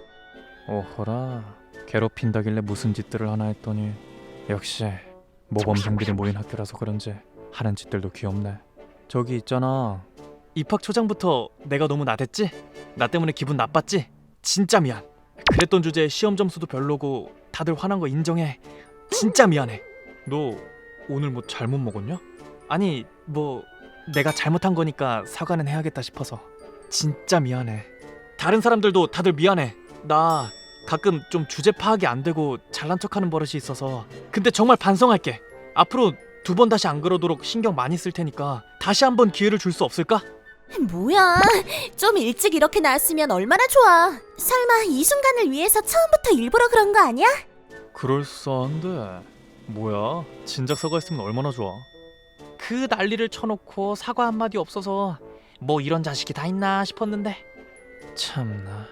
오호라, 괴롭힌다길래 무슨 짓들을 하나 했더니 역시 모범생들이 모인 학교라서 그런지 하는 짓들도 귀엽네. 저기 있잖아, 입학 초장부터 내가 너무 나댔지? 나 때문에 기분 나빴지? 진짜 미안. 그랬던 주제에 시험 점수도 별로고 다들 화난 거 인정해. 진짜 미안해. 너 오늘 뭐 잘못 먹었냐? 아니 뭐 내가 잘못한 거니까 사과는 해야겠다 싶어서. 진짜 미안해. 다른 사람들도 다들 미안해. 나 가끔 좀 주제 파악이 안 되고 잘난 척하는 버릇이 있어서. 근데 정말 반성할게. 앞으로 2번 다시 안 그러도록 신경 많이 쓸 테니까 다시 한번 기회를 줄 수 없을까? 뭐야. 좀 일찍 이렇게 나왔으면 얼마나 좋아. 설마 이 순간을 위해서 처음부터 일부러 그런 거 아니야? 그럴싸한데 뭐야? 진작 사과했으면 얼마나 좋아. 그 난리를 쳐놓고 사과 한마디 없어서 뭐 이런 자식이 다 있나 싶었는데. 참나,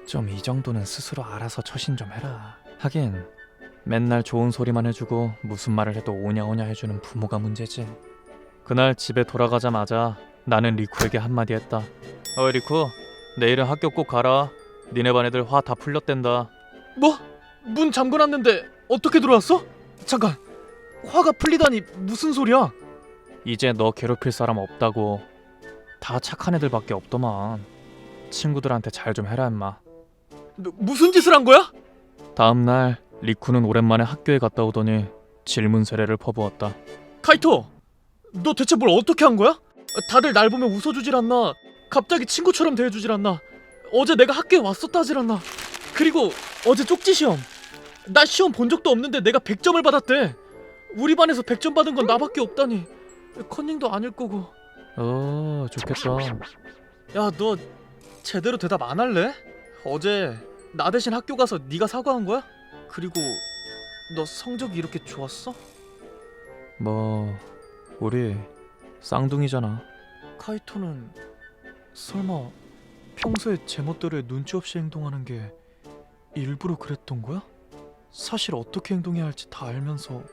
좀 이 정도는 스스로 알아서 처신 좀 해라. 하긴 맨날 좋은 소리만 해주고 무슨 말을 해도 오냐오냐 해주는 부모가 문제지. 그날 집에 돌아가자마자 나는 리쿠에게 한마디 했다. 리쿠, 내일은 학교 꼭 가라. 니네 반 애들 화 다 풀렸댄다. 뭐? 문 잠궈놨는데 어떻게 들어왔어? 잠깐, 화가 풀리다니 무슨 소리야? 이제 너 괴롭힐 사람 없다고. 다 착한 애들밖에 없더만. 친구들한테 잘 좀 해라 임마. 너 무슨 짓을 한 거야? 다음날 리쿠는 오랜만에 학교에 갔다 오더니 질문 세례를 퍼부었다. 카이토, 너 대체 뭘 어떻게 한 거야? 다들 날 보면 웃어주질 않나? 갑자기 친구처럼 대해주질 않나? 어제 내가 학교에 왔었다 하질 않나? 그리고 어제 쪽지 시험, 나 시험 본 적도 없는데 내가 100점을 받았대. 우리 반에서 100점 받은 건 나밖에 없다니. 컨닝도 아닐 거고. 좋겠다. 야, 너 제대로 대답 안 할래? 어제 나 대신 학교 가서 네가 사과한 거야? 그리고 너 성적이 이렇게 좋았어? 뭐 우리 쌍둥이잖아. 카이토는 설마 평소에 제멋대로 눈치 없이 행동하는 게 일부러 그랬던 거야? 사실 어떻게 행동해야 할지 다 알면서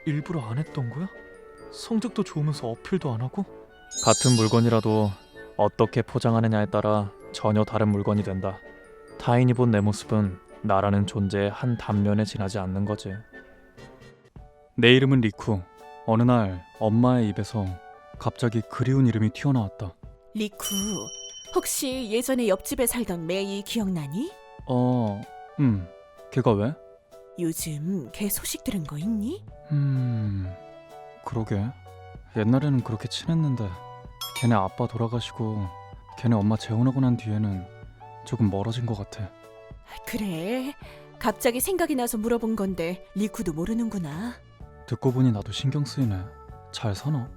일부러 안 했던 거야? 성적도 좋으면서 어필도 안 하고? 같은 물건이라도 어떻게 포장하느냐에 따라 전혀 다른 물건이 된다. 타인이 본 내 모습은 나라는 존재의 한 단면에 지나지 않는 거지. 내 이름은 리쿠. 어느 날 엄마의 입에서 갑자기 그리운 이름이 튀어나왔다. 리쿠, 혹시 예전에 옆집에 살던 메이 기억나니? 걔가 왜? 요즘 걔 소식 들은 거 있니? 그러게. 옛날에는 그렇게 친했는데 걔네 아빠 돌아가시고 걔네 엄마 재혼하고 난 뒤에는 조금 멀어진 것 같아. 그래, 갑자기 생각이 나서 물어본 건데 리쿠도 모르는구나. 듣고 보니 나도 신경 쓰이네. 잘 사나?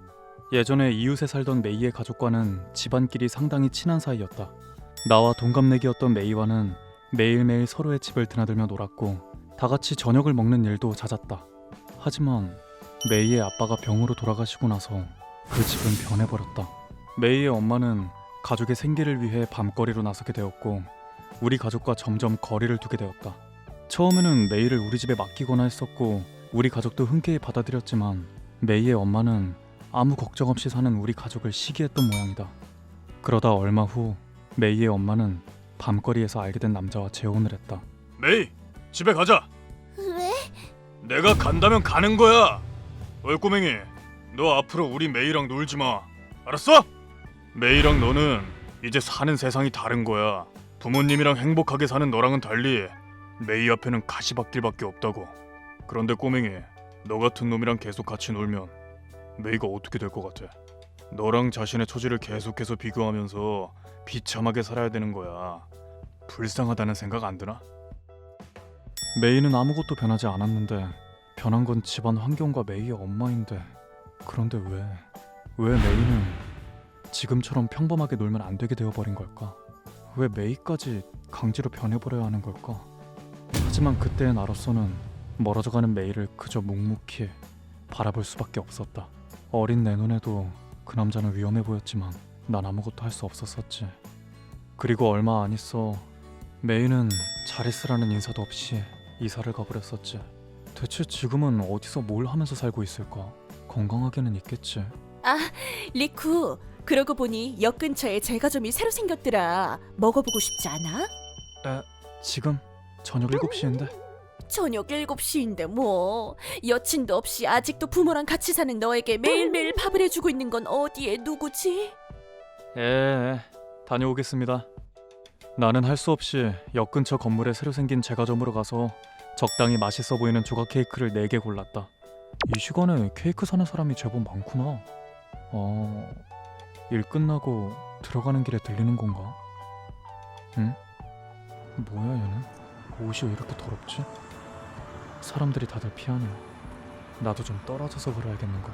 예전에 이웃에 살던 메이의 가족과는 집안끼리 상당히 친한 사이였다. 나와 동갑내기였던 메이와는 매일매일 서로의 집을 드나들며 놀았고 다 같이 저녁을 먹는 일도 잦았다. 하지만 메이의 아빠가 병으로 돌아가시고 나서 그 집은 변해버렸다. 메이의 엄마는 가족의 생계를 위해 밤거리로 나서게 되었고 우리 가족과 점점 거리를 두게 되었다. 처음에는 메이를 우리 집에 맡기거나 했었고 우리 가족도 흔쾌히 받아들였지만 메이의 엄마는 아무 걱정 없이 사는 우리 가족을 시기했던 모양이다. 그러다 얼마 후 메이의 엄마는 밤거리에서 알게 된 남자와 재혼을 했다. 메이, 집에 가자. 왜? 내가 간다면 가는 거야. 어이 꼬맹이, 너 앞으로 우리 메이랑 놀지 마. 알았어? 메이랑 너는 이제 사는 세상이 다른 거야. 부모님이랑 행복하게 사는 너랑은 달리 메이 앞에는 가시밭길밖에 없다고. 그런데 꼬맹이, 너 같은 놈이랑 계속 같이 놀면 메이가 어떻게 될 것 같아? 너랑 자신의 처지를 계속해서 비교하면서 비참하게 살아야 되는 거야. 불쌍하다는 생각 안 드나? 메이는 아무것도 변하지 않았는데 변한 건 집안 환경과 메이의 엄마인데 그런데 왜 메이는 지금처럼 평범하게 놀면 안 되게 되어버린 걸까? 왜 메이까지 강제로 변해버려야 하는 걸까? 하지만 그때의 나로서는 멀어져가는 메이를 그저 묵묵히 바라볼 수밖에 없었다. 어린 내 눈에도 그 남자는 위험해 보였지만 난 아무것도 할 수 없었었지. 그리고 얼마 안 있어 메이는 잘 있으라는 인사도 없이 이사를 가버렸었지. 대체 지금은 어디서 뭘 하면서 살고 있을까? 건강하게는 있겠지. 아, 리쿠. 그러고 보니 역 근처에 제과점이 새로 생겼더라. 먹어보고 싶지 않아? 지금 저녁 7시인데 저녁 7시인데 뭐. 여친도 없이 아직도 부모랑 같이 사는 너에게 매일매일 밥을 해주고 있는 건 어디에 누구지? 다녀오겠습니다. 나는 할 수 없이 역 근처 건물에 새로 생긴 제과점으로 가서 적당히 맛있어 보이는 조각 케이크를 4개 골랐다. 이 시간에 케이크 사는 사람이 제법 많구나. 일 끝나고 들어가는 길에 들리는 건가? 응? 뭐야 얘는? 옷이 왜 이렇게 더럽지? 사람들이 다들 피하네. 나도 좀 떨어져서 그래야겠는걸.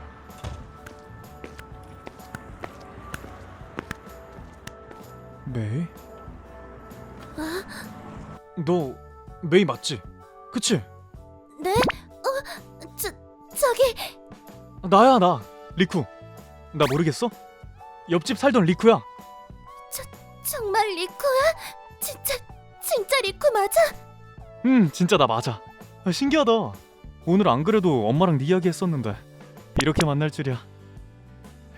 메이? 너 메이 맞지? 그치? 네? 저기 나야 나 리쿠. 나 모르겠어? 옆집 살던 리쿠야. 정말 리코야? 진짜 리코 맞아? 진짜 나 맞아. 신기하다. 오늘 안 그래도 엄마랑 네 이야기 했었는데 이렇게 만날 줄이야.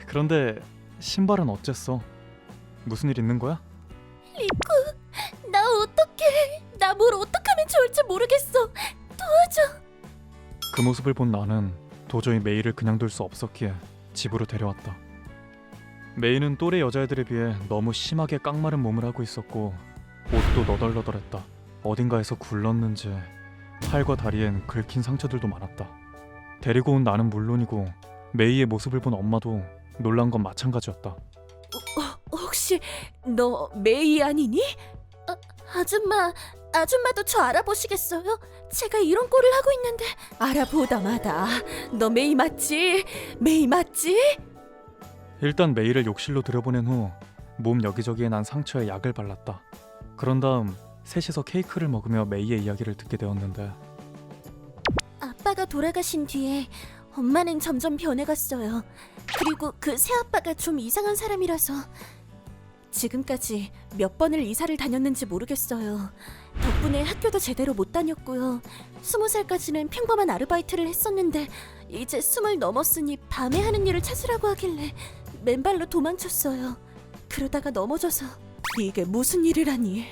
그런데 신발은 어쨌어? 무슨 일 있는 거야? 리코, 나 어떡해? 나 뭘 어떡하면 좋을지 모르겠어. 도와줘. 그 모습을 본 나는 도저히 메이를 그냥 둘 수 없었기에 집으로 데려왔다. 메이는 또래 여자애들에 비해 너무 심하게 깡마른 몸을 하고 있었고 옷도 너덜너덜했다. 어딘가에서 굴렀는지 팔과 다리엔 긁힌 상처들도 많았다. 데리고 온 나는 물론이고 메이의 모습을 본 엄마도 놀란 건 마찬가지였다. 혹시 너 메이 아니니? 아줌마도 저 알아보시겠어요? 제가 이런 꼴을 하고 있는데. 알아보다마다 너 메이 맞지? 메이 맞지? 일단 메이를 욕실로 들여보낸 후 몸 여기저기에 난 상처에 약을 발랐다. 그런 다음 셋이서 케이크를 먹으며 메이의 이야기를 듣게 되었는데 아빠가 돌아가신 뒤에 엄마는 점점 변해갔어요. 그리고 그 새아빠가 좀 이상한 사람이라서 지금까지 몇 번을 이사를 다녔는지 모르겠어요. 덕분에 학교도 제대로 못 다녔고요. 20살까지는 평범한 아르바이트를 했었는데 이제 20 넘었으니 밤에 하는 일을 찾으라고 하길래 맨발로 도망쳤어요. 그러다가 넘어져서. 이게 무슨 일이라니?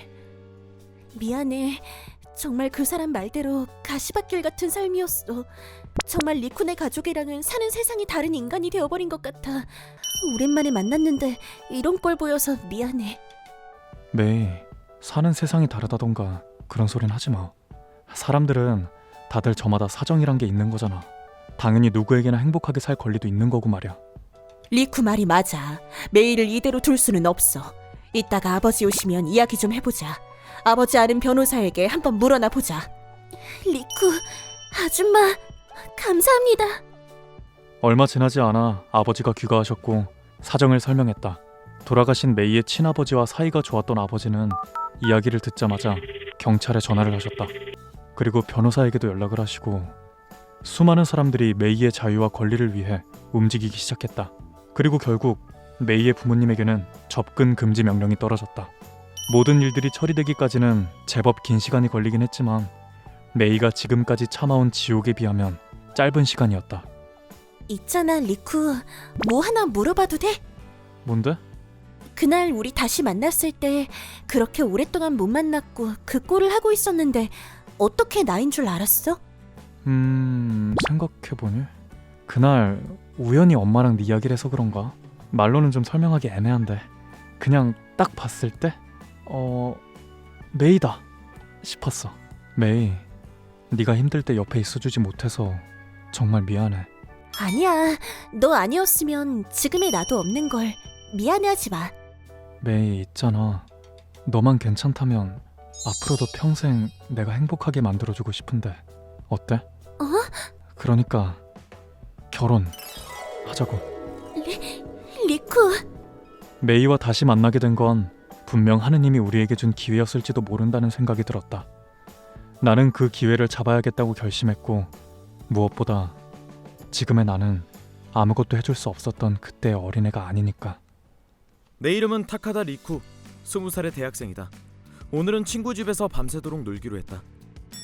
미안해. 정말 그 사람 말대로 가시밭길 같은 삶이었어. 정말 리쿤의 가족이랑은 사는 세상이 다른 인간이 되어버린 것 같아. 오랜만에 만났는데 이런 꼴 보여서 미안해. 메이, 사는 세상이 다르다던가 그런 소린 하지 마. 사람들은 다들 저마다 사정이란 게 있는 거잖아. 당연히 누구에게나 행복하게 살 권리도 있는 거고 말이야. 리쿠 말이 맞아. 메이를 이대로 둘 수는 없어. 이따가 아버지 오시면 이야기 좀 해보자. 아버지 아는 변호사에게 한번 물어나 보자. 리쿠, 아줌마, 감사합니다. 얼마 지나지 않아 아버지가 귀가하셨고 사정을 설명했다. 돌아가신 메이의 친아버지와 사이가 좋았던 아버지는 이야기를 듣자마자 경찰에 전화를 하셨다. 그리고 변호사에게도 연락을 하시고 수많은 사람들이 메이의 자유와 권리를 위해 움직이기 시작했다. 그리고 결국 메이의 부모님에게는 접근 금지 명령이 떨어졌다. 모든 일들이 처리되기까지는 제법 긴 시간이 걸리긴 했지만 메이가 지금까지 참아온 지옥에 비하면 짧은 시간이었다. 있잖아, 리쿠. 뭐 하나 물어봐도 돼? 뭔데? 그날 우리 다시 만났을 때 그렇게 오랫동안 못 만났고 그 꼴을 하고 있었는데 어떻게 나인 줄 알았어? 생각해보니 그날 우연히 엄마랑 네 이야기를 해서 그런가? 말로는 좀 설명하기 애매한데 그냥 딱 봤을 때 메이다 싶었어. 메이, 네가 힘들 때 옆에 있어주지 못해서 정말 미안해. 아니야. 너 아니었으면 지금의 나도 없는 걸. 미안해하지 마. 메이 있잖아. 너만 괜찮다면 앞으로도 평생 내가 행복하게 만들어주고 싶은데 어때? 그러니까 결혼하자고. 리쿠. 메이와 다시 만나게 된 건 분명 하느님이 우리에게 준 기회였을지도 모른다는 생각이 들었다. 나는 그 기회를 잡아야겠다고 결심했고 무엇보다 지금의 나는 아무것도 해줄 수 없었던 그때의 어린애가 아니니까. 내 이름은 타카다 리쿠, 20살의 대학생이다. 오늘은 친구 집에서 밤새도록 놀기로 했다.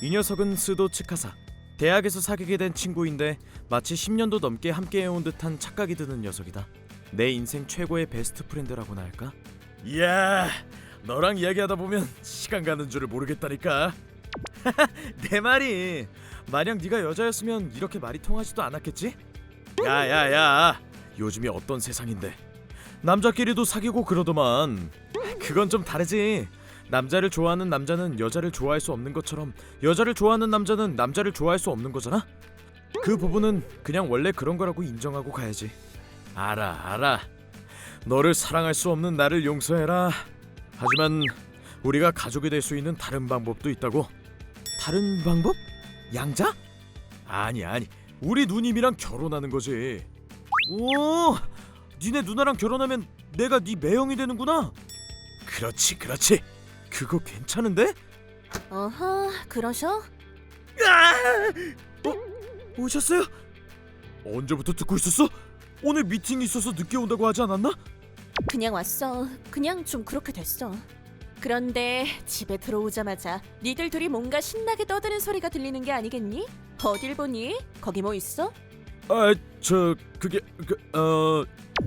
이 녀석은 스도 츠카사. 대학에서 사귀게 된 친구인데 마치 10년도 넘게 함께 해온 듯한 착각이 드는 녀석이다. 내 인생 최고의 베스트 프렌드라고나 할까? 이야, 너랑 이야기하다 보면 시간 가는 줄을 모르겠다니까. 내 말이, 만약 네가 여자였으면 이렇게 말이 통하지도 않았겠지? 야야야, 요즘이 어떤 세상인데 남자끼리도 사귀고 그러더만. 그건 좀 다르지. 남자를 좋아하는 남자는 여자를 좋아할 수 없는 것처럼 여자를 좋아하는 남자는 남자를 좋아할 수 없는 거잖아. 그 부분은 그냥 원래 그런 거라고 인정하고 가야지. 알아. 너를 사랑할 수 없는 나를 용서해라. 하지만 우리가 가족이 될 수 있는 다른 방법도 있다고. 다른 방법? 양자? 아니, 우리 누님이랑 결혼하는 거지. 오, 니네 누나랑 결혼하면 내가 네 매형이 되는구나. 그렇지. 그거 괜찮은데? 어허, 그러셔? 오셨어요? 언제부터 듣고 있었어? 오늘 미팅이 있어서 늦게 온다고 하지 않았나? 그냥 왔어. 그냥 좀 그렇게 됐어. 그런데 집에 들어오자마자 니들 둘이 뭔가 신나게 떠드는 소리가 들리는 게 아니겠니? 어딜 보니? 거기 뭐 있어?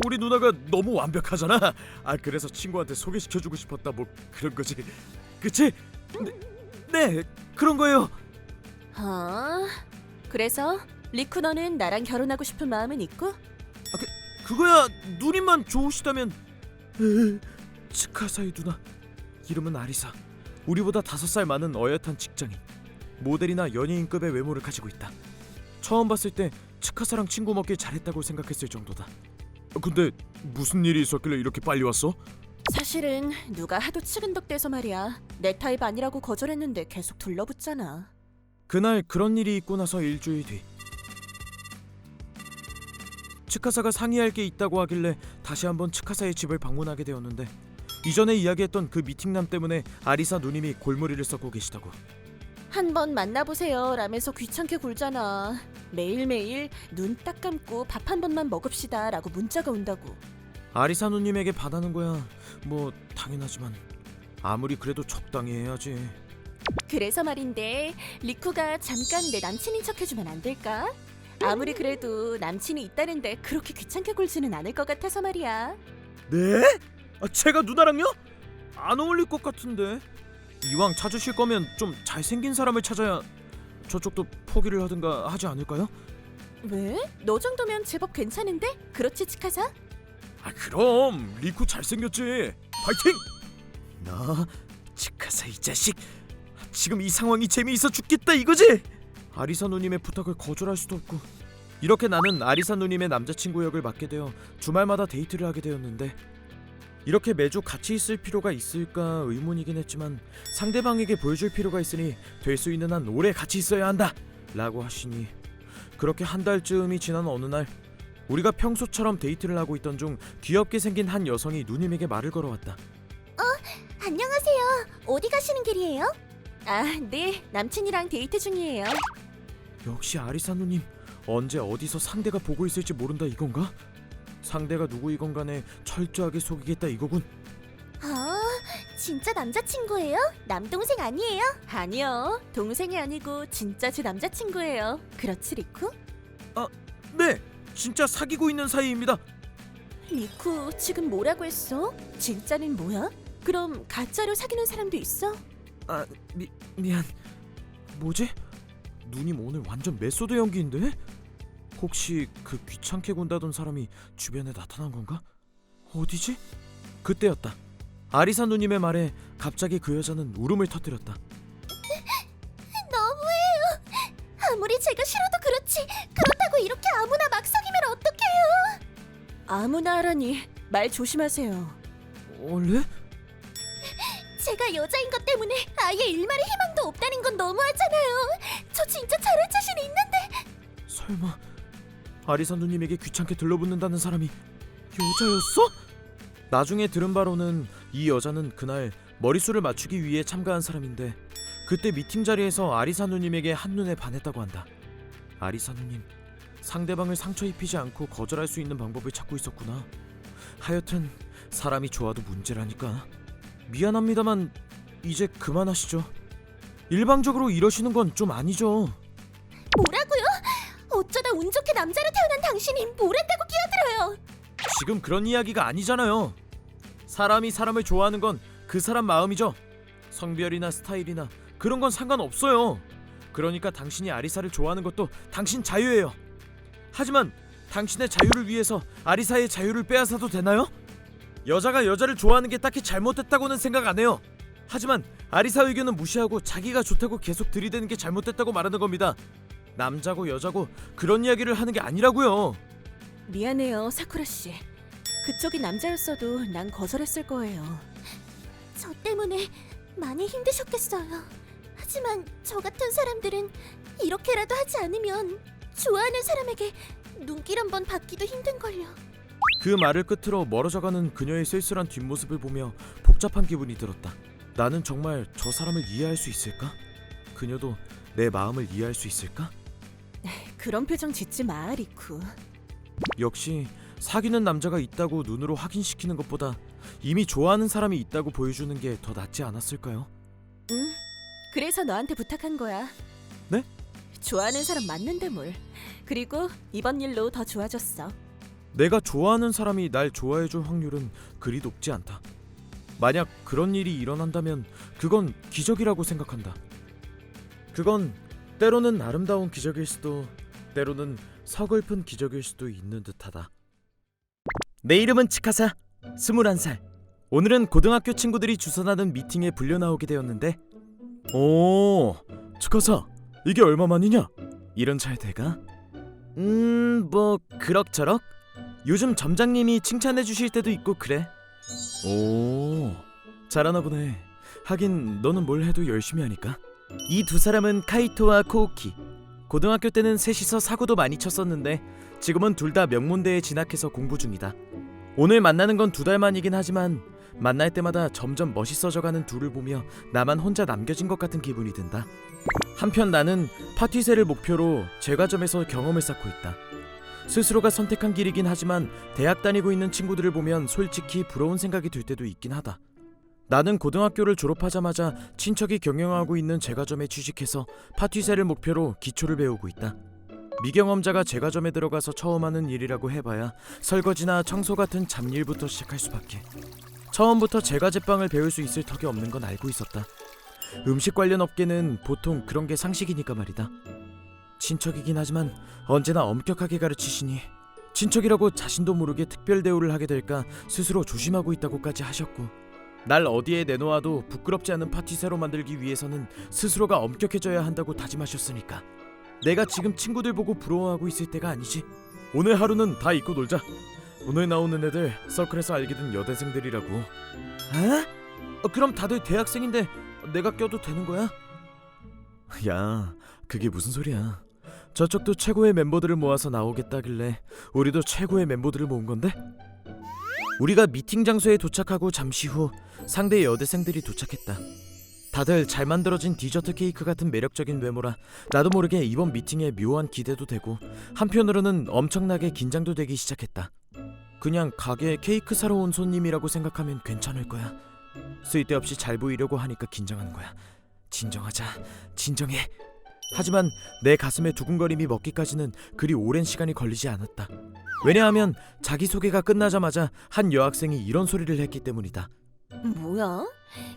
우리 누나가 너무 완벽하잖아. 그래서 친구한테 소개시켜주고 싶었다, 뭐 그런 거지. 그치? 네, 그런 거예요. 그래서 리쿠 너는 나랑 결혼하고 싶은 마음은 있고? 그거야 누님만 좋으시다면. 츠카사의 누나, 이름은 아리사. 우리보다 5살 많은 어엿한 직장인. 모델이나 연예인급의 외모를 가지고 있다. 처음 봤을 때 츠카사랑 친구 먹길 잘했다고 생각했을 정도다. 근데 무슨 일이 있었길래 이렇게 빨리 왔어? 사실은 누가 하도 치근덕대서 말이야. 내 타입 아니라고 거절했는데 계속 둘러붙잖아. 그날 그런 일이 있고 나서 일주일 뒤, 츠카사가 상의할 게 있다고 하길래 다시 한번 츠카사의 집을 방문하게 되었는데 이전에 이야기했던 그 미팅남 때문에 아리사 누님이 골머리를 썩고 계시다고. 한번 만나보세요 라면서 귀찮게 굴잖아. 매일매일 눈 딱 감고 밥 한 번만 먹읍시다 라고 문자가 온다고. 아리사 누님에게 반하는 거야. 뭐 당연하지만 아무리 그래도 적당히 해야지. 그래서 말인데 리쿠가 잠깐 내 남친인 척 해주면 안 될까? 아무리 그래도 남친이 있다는데 그렇게 귀찮게 굴지는 않을 것 같아서 말이야. 네? 제가 누나랑요? 안 어울릴 것 같은데. 이왕 찾으실 거면 좀 잘생긴 사람을 찾아야 저쪽도 포기를 하든가 하지 않을까요? 왜? 너 정도면 제법 괜찮은데? 그렇지 치카사? 그럼 리쿠 잘생겼지. 파이팅! 너 치카사 이 자식, 지금 이 상황이 재미있어 죽겠다 이거지? 아리사 누님의 부탁을 거절할 수도 없고. 이렇게 나는 아리사 누님의 남자친구 역을 맡게 되어 주말마다 데이트를 하게 되었는데, 이렇게 매주 같이 있을 필요가 있을까 의문이긴 했지만 상대방에게 보여줄 필요가 있으니 될 수 있는 한 오래 같이 있어야 한다 라고 하시니, 그렇게 한 달쯤이 지난 어느 날 우리가 평소처럼 데이트를 하고 있던 중 귀엽게 생긴 한 여성이 누님에게 말을 걸어왔다. 안녕하세요. 어디 가시는 길이에요? 네. 남친이랑 데이트 중이에요. 역시 아리사 누님, 언제 어디서 상대가 보고 있을지 모른다 이건가? 상대가 누구이건 간에 철저하게 속이겠다 이거군. 진짜 남자친구예요? 남동생 아니에요? 아니요, 동생이 아니고 진짜 제 남자친구예요. 그렇지, 리쿠? 네, 진짜 사귀고 있는 사이입니다. 리쿠, 지금 뭐라고 했어? 진짜는 뭐야? 그럼 가짜로 사귀는 사람도 있어? 아, 미안. 뭐지? 누님 오늘 완전 메소드 연기인데? 혹시 그 귀찮게 군다던 사람이 주변에 나타난 건가? 어디지? 그때였다. 아리사 누님의 말에 갑자기 그 여자는 울음을 터뜨렸다. 너무해요. 아무리 제가 싫어도 그렇지. 그렇다고 이렇게 아무나 막 사귀면 어떡해요? 아무나 하라니. 말 조심하세요. 원래? 제가 여자인 것 때문에 아예 일말의 희망도 없다는 건 너무하잖아요. 저 진짜 잘할 자신 있는데. 설마 아리사 누님에게 귀찮게 들러붙는다는 사람이 여자였어? 나중에 들은 바로는 이 여자는 그날 머릿수를 맞추기 위해 참가한 사람인데 그때 미팅 자리에서 아리사 누님에게 한눈에 반했다고 한다. 아리사 누님, 상대방을 상처 입히지 않고 거절할 수 있는 방법을 찾고 있었구나. 하여튼 사람이 좋아도 문제라니까. 미안합니다만 이제 그만하시죠. 일방적으로 이러시는 건 좀 아니죠. 뭐라고요? 어쩌다 운 좋게 남자로 태어난 당신이 뭘 했다고 끼어들어요? 지금 그런 이야기가 아니잖아요. 사람이 사람을 좋아하는 건 그 사람 마음이죠. 성별이나 스타일이나 그런 건 상관없어요. 그러니까 당신이 아리사를 좋아하는 것도 당신 자유예요. 하지만 당신의 자유를 위해서 아리사의 자유를 빼앗아도 되나요? 여자가 여자를 좋아하는 게 딱히 잘못됐다고는 생각 안 해요. 하지만 아리사 의견은 무시하고 자기가 좋다고 계속 들이대는 게 잘못됐다고 말하는 겁니다. 남자고 여자고 그런 이야기를 하는 게 아니라고요. 미안해요, 사쿠라 씨. 그쪽이 남자였어도 난 거절했을 거예요. 저 때문에 많이 힘드셨겠어요. 하지만 저 같은 사람들은 이렇게라도 하지 않으면 좋아하는 사람에게 눈길 한번 받기도 힘든걸요. 그 말을 끝으로 멀어져가는 그녀의 쓸쓸한 뒷모습을 보며 복잡한 기분이 들었다. 나는 정말 저 사람을 이해할 수 있을까? 그녀도 내 마음을 이해할 수 있을까? 그런 표정 짓지 마, 리쿠. 역시 사귀는 남자가 있다고 눈으로 확인시키는 것보다 이미 좋아하는 사람이 있다고 보여주는 게 더 낫지 않았을까요? 응, 그래서 너한테 부탁한 거야. 네? 좋아하는 사람 맞는데 뭘. 그리고 이번 일로 더 좋아졌어. 내가 좋아하는 사람이 날 좋아해줄 확률은 그리 높지 않다. 만약 그런 일이 일어난다면 그건 기적이라고 생각한다. 그건 때로는 아름다운 기적일 수도 때로는 서글픈 기적일 수도 있는 듯하다. 내 이름은 치카사, 21살. 오늘은 고등학교 친구들이 주선하는 미팅에 불려 나오게 되었는데 오, 치카사, 이게 얼마만이냐? 이런 잘 돼가? 뭐 그럭저럭. 요즘 점장님이 칭찬해 주실 때도 있고 그래. 오, 잘하나 보네. 하긴 너는 뭘 해도 열심히 하니까. 이 두 사람은 카이토와 코우키. 고등학교 때는 셋이서 사고도 많이 쳤었는데 지금은 둘 다 명문대에 진학해서 공부 중이다. 오늘 만나는 건 2달 만이긴 하지만 만날 때마다 점점 멋있어져가는 둘을 보며 나만 혼자 남겨진 것 같은 기분이 든다. 한편 나는 파티세를 목표로 제과점에서 경험을 쌓고 있다. 스스로가 선택한 길이긴 하지만 대학 다니고 있는 친구들을 보면 솔직히 부러운 생각이 들 때도 있긴 하다. 나는 고등학교를 졸업하자마자 친척이 경영하고 있는 제과점에 취직해서 파티세를 목표로 기초를 배우고 있다. 미경험자가 제과점에 들어가서 처음 하는 일이라고 해봐야 설거지나 청소 같은 잡일부터 시작할 수밖에. 처음부터 제과제빵을 배울 수 있을 턱이 없는 건 알고 있었다. 음식 관련 업계는 보통 그런 게 상식이니까 말이다. 친척이긴 하지만 언제나 엄격하게 가르치시니 친척이라고 자신도 모르게 특별 대우를 하게 될까 스스로 조심하고 있다고까지 하셨고, 날 어디에 내놓아도 부끄럽지 않은 파티세로 만들기 위해서는 스스로가 엄격해져야 한다고 다짐하셨으니까 내가 지금 친구들 보고 부러워하고 있을 때가 아니지. 오늘 하루는 다 잊고 놀자. 오늘 나오는 애들 서클에서 알게 된 여대생들이라고. 에? 그럼 다들 대학생인데 내가 껴도 되는 거야? 야, 그게 무슨 소리야. 저쪽도 최고의 멤버들을 모아서 나오겠다길래 우리도 최고의 멤버들을 모은 건데? 우리가 미팅 장소에 도착하고 잠시 후 상대 여대생들이 도착했다. 다들 잘 만들어진 디저트 케이크 같은 매력적인 외모라 나도 모르게 이번 미팅에 묘한 기대도 되고 한편으로는 엄청나게 긴장도 되기 시작했다. 그냥 가게에 케이크 사러 온 손님이라고 생각하면 괜찮을 거야. 쓸데없이 잘 보이려고 하니까 긴장하는 거야. 진정하자. 진정해. 하지만 내 가슴에 두근거림이 먹기까지는 그리 오랜 시간이 걸리지 않았다. 왜냐하면 자기소개가 끝나자마자 한 여학생이 이런 소리를 했기 때문이다. 뭐야?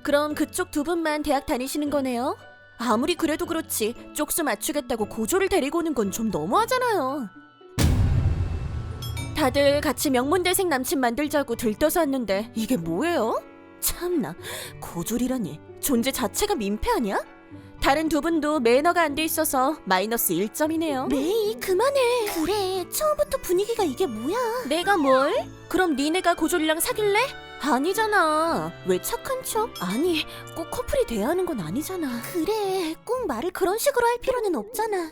그럼 그쪽 두 분만 대학 다니시는 거네요? 아무리 그래도 그렇지 쪽수 맞추겠다고 고조를 데리고 오는 건 좀 너무하잖아요. 다들 같이 명문대생 남친 만들자고 들떠서 왔는데 이게 뭐예요? 참나, 고졸이라니 존재 자체가 민폐 아니야? 다른 두 분도 매너가 안 돼 있어서 마이너스 1점이네요. 메이 그만해. 그래 처음부터 분위기가 이게 뭐야? 내가 뭘? 그럼 니네가 고졸이랑 사귈래? 아니잖아. 왜 착한 척? 아니, 꼭 커플이 돼야 하는 건 아니잖아. 그래 꼭 말을 그런 식으로 할 필요는 없잖아.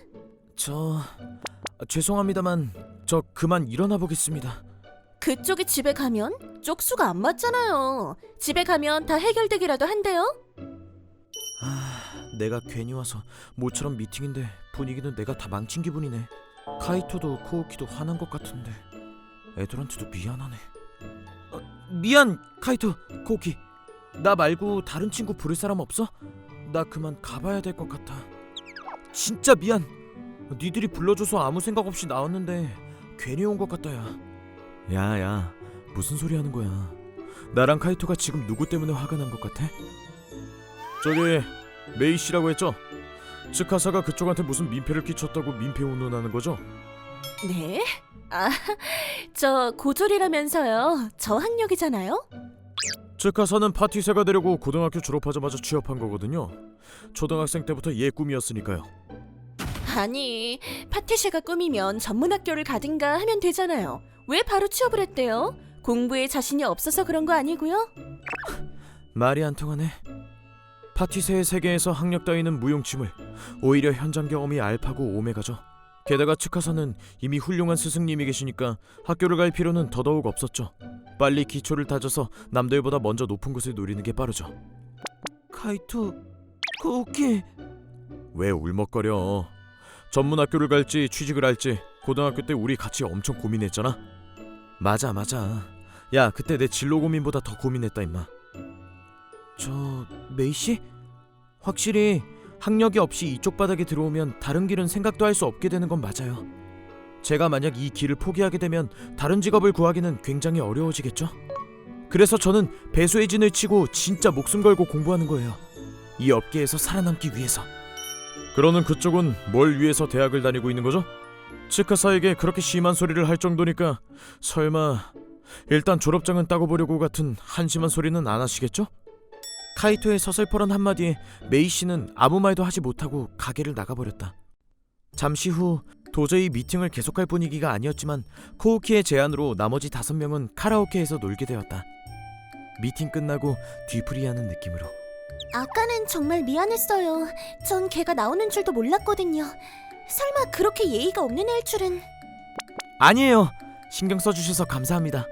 죄송합니다만 저 그만 일어나 보겠습니다. 그쪽이 집에 가면 쪽수가 안 맞잖아요. 집에 가면 다 해결되기라도 한대요. 내가 괜히 와서 모처럼 미팅인데 분위기는 내가 다 망친 기분이네. 카이토도 코우키도 화난 것 같은데 애들한테도 미안하네. 미안 카이토, 코우키. 나 말고 다른 친구 부를 사람 없어? 나 그만 가봐야 될 것 같아. 진짜 미안. 니들이 불러줘서 아무 생각 없이 나왔는데 괜히 온 것 같다. 야 무슨 소리 하는 거야. 나랑 카이토가 지금 누구 때문에 화가 난 것 같아? 저기 메이 씨라고 했죠? 츠카사가 그쪽한테 무슨 민폐를 끼쳤다고 민폐 운운하는 거죠? 네? 아, 저 고졸이라면서요. 저 학력이잖아요. 츠카사는 파티세가 되려고 고등학교 졸업하자마자 취업한 거거든요. 초등학생 때부터 얘 꿈이었으니까요. 아니, 파티쉐가 꿈이면 전문학교를 가든가 하면 되잖아요. 왜 바로 취업을 했대요? 공부에 자신이 없어서 그런 거 아니고요? 말이 안 통하네. 파티세의 세계에서 학력 따위는 무용지물. 오히려 현장 경험이 알파고 오메가죠. 게다가 츠카사는 이미 훌륭한 스승님이 계시니까 학교를 갈 필요는 더더욱 없었죠. 빨리 기초를 다져서 남들보다 먼저 높은 곳을 노리는 게 빠르죠. 카이토, 코우키. 왜 울먹거려? 전문학교를 갈지 취직을 할지 고등학교 때 우리 같이 엄청 고민했잖아. 맞아. 야, 그때 내 진로 고민보다 더 고민했다 임마. 메이씨? 확실히 학력이 없이 이쪽 바닥에 들어오면 다른 길은 생각도 할 수 없게 되는 건 맞아요. 제가 만약 이 길을 포기하게 되면 다른 직업을 구하기는 굉장히 어려워지겠죠? 그래서 저는 배수의 진을 치고 진짜 목숨 걸고 공부하는 거예요. 이 업계에서 살아남기 위해서. 그러는 그쪽은 뭘 위해서 대학을 다니고 있는 거죠? 츠카사에게 그렇게 심한 소리를 할 정도니까 설마 일단 졸업장은 따고 보려고 같은 한심한 소리는 안 하시겠죠? 카이토의 서슬퍼런 한마디에 메이 씨는 아무 말도 하지 못하고 가게를 나가버렸다. 잠시 후 도저히 미팅을 계속할 분위기가 아니었지만 코우키의 제안으로 나머지 5명은 카라오케에서 놀게 되었다. 미팅 끝나고 뒤풀이하는 느낌으로. 아까는 정말 미안했어요. 전 걔가 나오는 줄도 몰랐거든요. 설마 그렇게 예의가 없는 애일 줄은. 아니에요. 신경 써주셔서 감사합니다.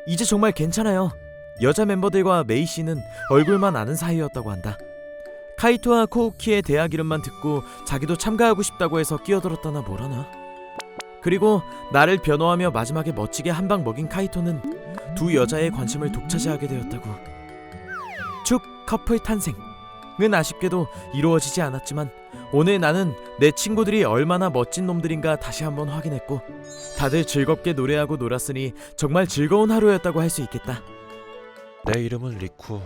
이제 정말 괜찮아요. 여자 멤버들과 메이 씨는 얼굴만 아는 사이였다고 한다. 카이토와 코우키의 대학 이름만 듣고 자기도 참가하고 싶다고 해서 끼어들었다나 뭐라나. 그리고 나를 변호하며 마지막에 멋지게 한 방 먹인 카이토는 두 여자의 관심을 독차지하게 되었다고. 축 커플 탄생은 아쉽게도 이루어지지 않았지만 오늘 나는 내 친구들이 얼마나 멋진 놈들인가 다시 한번 확인했고 다들 즐겁게 노래하고 놀았으니 정말 즐거운 하루였다고 할 수 있겠다. 내 이름은 리쿠.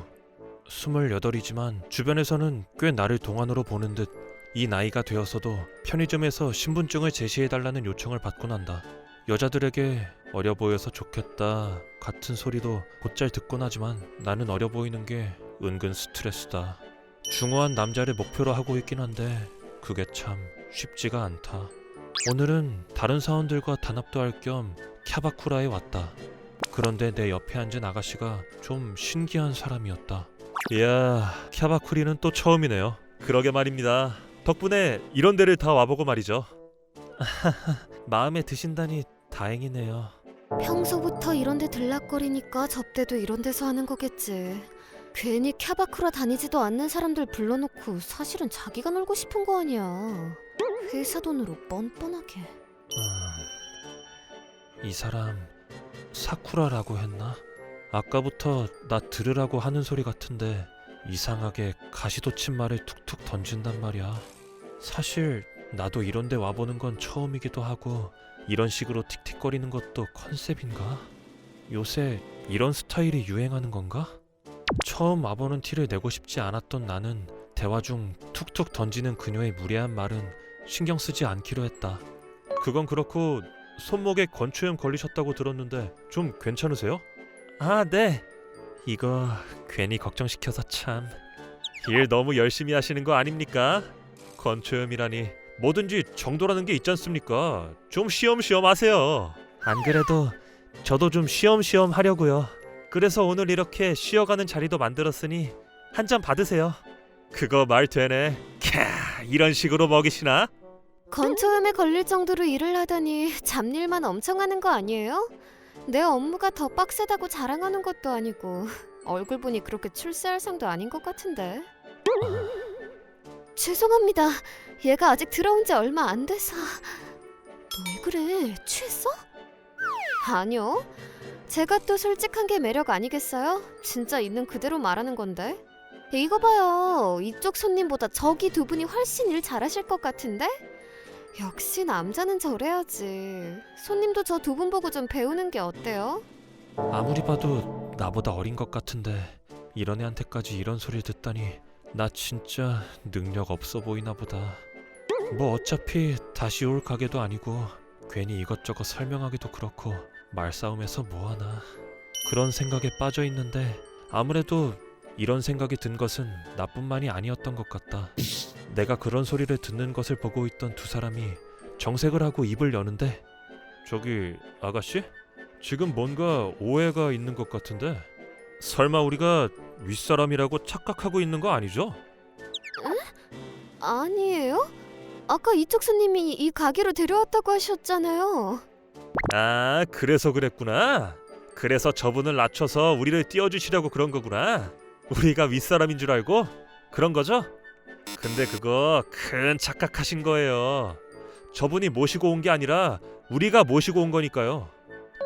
28이지만 주변에서는 꽤 나를 동안으로 보는 듯 이 나이가 되어서도 편의점에서 신분증을 제시해달라는 요청을 받곤 한다. 여자들에게 어려 보여서 좋겠다 같은 소리도 곧잘 듣곤 하지만 나는 어려 보이는 게 은근 스트레스다. 중후한 남자를 목표로 하고 있긴 한데 그게 참 쉽지가 않다. 오늘은 다른 사원들과 단합도 할 겸 캬바쿠라에 왔다. 그런데 내 옆에 앉은 아가씨가 좀 신기한 사람이었다. 이야, 캬바쿠리는 또 처음이네요. 그러게 말입니다. 덕분에 이런 데를 다 와보고 말이죠. 마음에 드신다니 다행이네요. 평소부터 이런 데 들락거리니까 접대도 이런 데서 하는 거겠지. 괜히 캬바쿠라 다니지도 않는 사람들 불러놓고 사실은 자기가 놀고 싶은 거 아니야. 회사 돈으로 뻔뻔하게. 이 사람 사쿠라라고 했나? 아까부터 나 들으라고 하는 소리 같은데 이상하게 가시돋친 말을 툭툭 던진단 말이야. 사실 나도 이런 데 와보는 건 처음이기도 하고 이런 식으로 틱틱거리는 것도 컨셉인가? 요새 이런 스타일이 유행하는 건가? 처음 와보는 티를 내고 싶지 않았던 나는 대화 중 툭툭 던지는 그녀의 무례한 말은 신경 쓰지 않기로 했다. 그건 그렇고 손목에 건초염 걸리셨다고 들었는데 좀 괜찮으세요? 아, 네. 이거 괜히 걱정시켜서 참. 일 너무 열심히 하시는 거 아닙니까? 건초염이라니 뭐든지 정도라는 게 있지 않습니까? 좀 쉬엄쉬엄 하세요. 안 그래도 저도 좀 쉬엄쉬엄 하려고요. 그래서 오늘 이렇게 쉬어가는 자리도 만들었으니 한 잔 받으세요. 그거 말 되네. 캬, 이런 식으로 먹이시나? 건초염에 걸릴 정도로 일을 하다니 잡일만 엄청 하는 거 아니에요? 내 업무가 더 빡세다고 자랑하는 것도 아니고 얼굴 보니 그렇게 출세할 상도 아닌 것 같은데. 죄송합니다. 얘가 아직 들어온 지 얼마 안 돼서. 너 왜 그래? 취했어? 아니요. 제가 또 솔직한 게 매력 아니겠어요? 진짜 있는 그대로 말하는 건데. 이거 봐요. 이쪽 손님보다 저기 두 분이 훨씬 일 잘하실 것 같은데? 역시 남자는 저래야지. 손님도 저 두 분 보고 좀 배우는 게 어때요? 아무리 봐도 나보다 어린 것 같은데 이런 애한테까지 이런 소리를 듣다니 나 진짜 능력 없어 보이나 보다. 뭐 어차피 다시 올 가게도 아니고 괜히 이것저것 설명하기도 그렇고 말싸움에서 뭐하나 그런 생각에 빠져 있는데 아무래도 이런 생각이 든 것은 나뿐만이 아니었던 것 같다. 내가 그런 소리를 듣는 것을 보고 있던 두 사람이 정색을 하고 입을 여는데 저기 아가씨? 지금 뭔가 오해가 있는 것 같은데 설마 우리가 윗사람이라고 착각하고 있는 거 아니죠? 응? 아니에요? 아까 이쪽 손님이 이 가게로 데려왔다고 하셨잖아요. 아, 그래서 그랬구나. 그래서 저분을 낮춰서 우리를 띄워주시려고 그런 거구나. 우리가 윗사람인 줄 알고 그런 거죠? 근데 그거 큰 착각하신 거예요. 저분이 모시고 온 게 아니라 우리가 모시고 온 거니까요.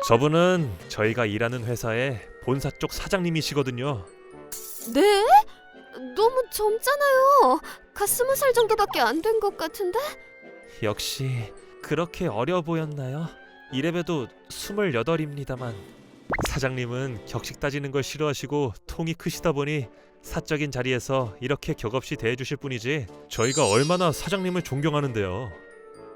저분은 저희가 일하는 회사의 본사 쪽 사장님이시거든요. 네? 너무 젊잖아요. 가 20살 정도밖에 안 된 것 같은데? 역시 그렇게 어려 보였나요? 이래봬도 28입니다만 사장님은 격식 따지는 걸 싫어하시고 통이 크시다 보니 사적인 자리에서 이렇게 격없이 대해주실 뿐이지 저희가 얼마나 사장님을 존경하는데요.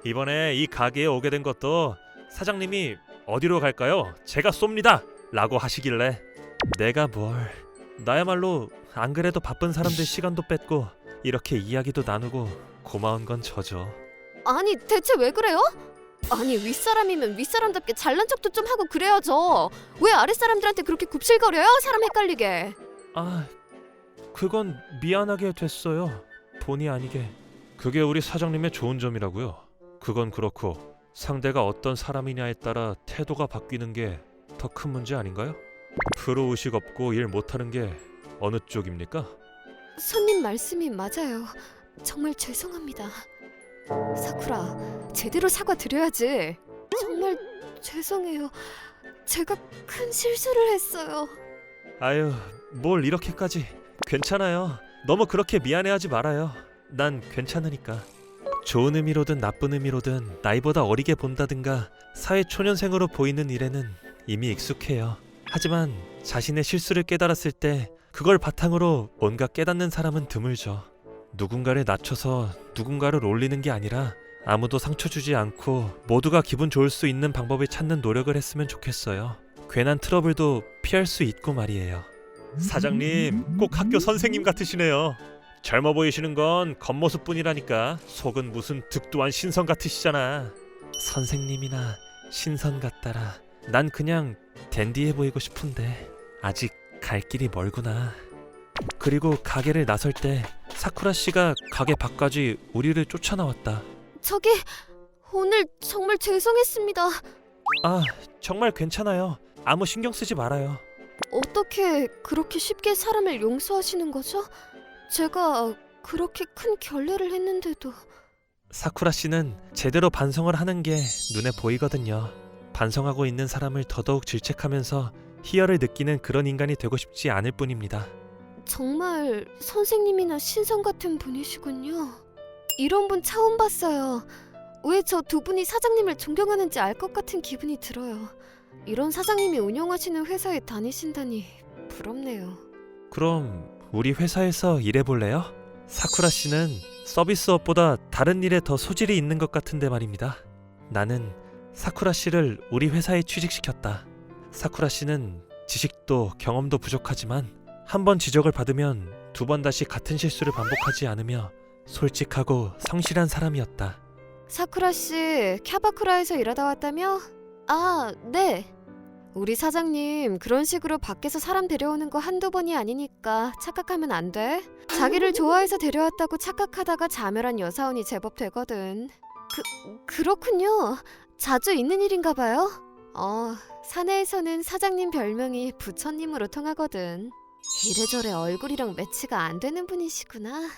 이번에 이 가게에 오게 된 것도 사장님이 어디로 갈까요? 제가 쏩니다! 라고 하시길래 내가 뭘... 나야말로 안 그래도 바쁜 사람들 시간도 뺏고 이렇게 이야기도 나누고 고마운 건 저죠. 아니 대체 왜 그래요? 아니 윗사람이면 윗사람답게 잘난 척도 좀 하고 그래야죠. 왜 아랫사람들한테 그렇게 굽실거려요? 사람 헷갈리게. 아, 그건 미안하게 됐어요. 본의 아니게. 그게 우리 사장님의 좋은 점이라고요. 그건 그렇고 상대가 어떤 사람이냐에 따라 태도가 바뀌는 게 더 큰 문제 아닌가요? 프로 의식 없고 일 못하는 게 어느 쪽입니까? 손님 말씀이 맞아요. 정말 죄송합니다. 사쿠라, 제대로 사과드려야지. 정말 죄송해요. 제가 큰 실수를 했어요. 아유, 뭘 이렇게까지. 괜찮아요. 너무 그렇게 미안해하지 말아요. 난 괜찮으니까. 좋은 의미로든 나쁜 의미로든 나이보다 어리게 본다든가 사회 초년생으로 보이는 일에는 이미 익숙해요. 하지만 자신의 실수를 깨달았을 때 그걸 바탕으로 뭔가 깨닫는 사람은 드물죠. 누군가를 낮춰서 누군가를 올리는 게 아니라 아무도 상처 주지 않고 모두가 기분 좋을 수 있는 방법을 찾는 노력을 했으면 좋겠어요. 괜한 트러블도 피할 수 있고 말이에요. 사장님, 꼭 학교 선생님 같으시네요. 젊어 보이시는 건 겉모습뿐이라니까 속은 무슨 득도한 신선 같으시잖아. 선생님이나 신선 같다라. 난 그냥 댄디해 보이고 싶은데 아직 갈 길이 멀구나. 그리고 가게를 나설 때 사쿠라 씨가 가게 밖까지 우리를 쫓아나왔다. 저기 오늘 정말 죄송했습니다. 아, 정말 괜찮아요. 아무 신경 쓰지 말아요. 어떻게 그렇게 쉽게 사람을 용서하시는 거죠? 제가 그렇게 큰 결례를 했는데도. 사쿠라 씨는 제대로 반성을 하는 게 눈에 보이거든요. 반성하고 있는 사람을 더더욱 질책하면서 희열을 느끼는 그런 인간이 되고 싶지 않을 뿐입니다. 정말 선생님이나 신성 같은 분이시군요. 이런 분 처음 봤어요. 왜 저 두 분이 사장님을 존경하는지 알 것 같은 기분이 들어요. 이런 사장님이 운영하시는 회사에 다니신다니 부럽네요. 그럼 우리 회사에서 일해볼래요? 사쿠라 씨는 서비스업보다 다른 일에 더 소질이 있는 것 같은데 말입니다. 나는 사쿠라 씨를 우리 회사에 취직시켰다. 사쿠라 씨는 지식도 경험도 부족하지만 한 번 지적을 받으면 두 번 다시 같은 실수를 반복하지 않으며 솔직하고 성실한 사람이었다. 사쿠라 씨, 캬바쿠라에서 일하다 왔다며? 아, 네. 우리 사장님 그런 식으로 밖에서 사람 데려오는 거 한두 번이 아니니까 착각하면 안 돼. 자기를 좋아해서 데려왔다고 착각하다가 자멸한 여사원이 제법 되거든. 그렇군요. 자주 있는 일인가 봐요. 사내에서는 사장님 별명이 부처님으로 통하거든. 이래저래 얼굴이랑 매치가 안 되는 분이시구나.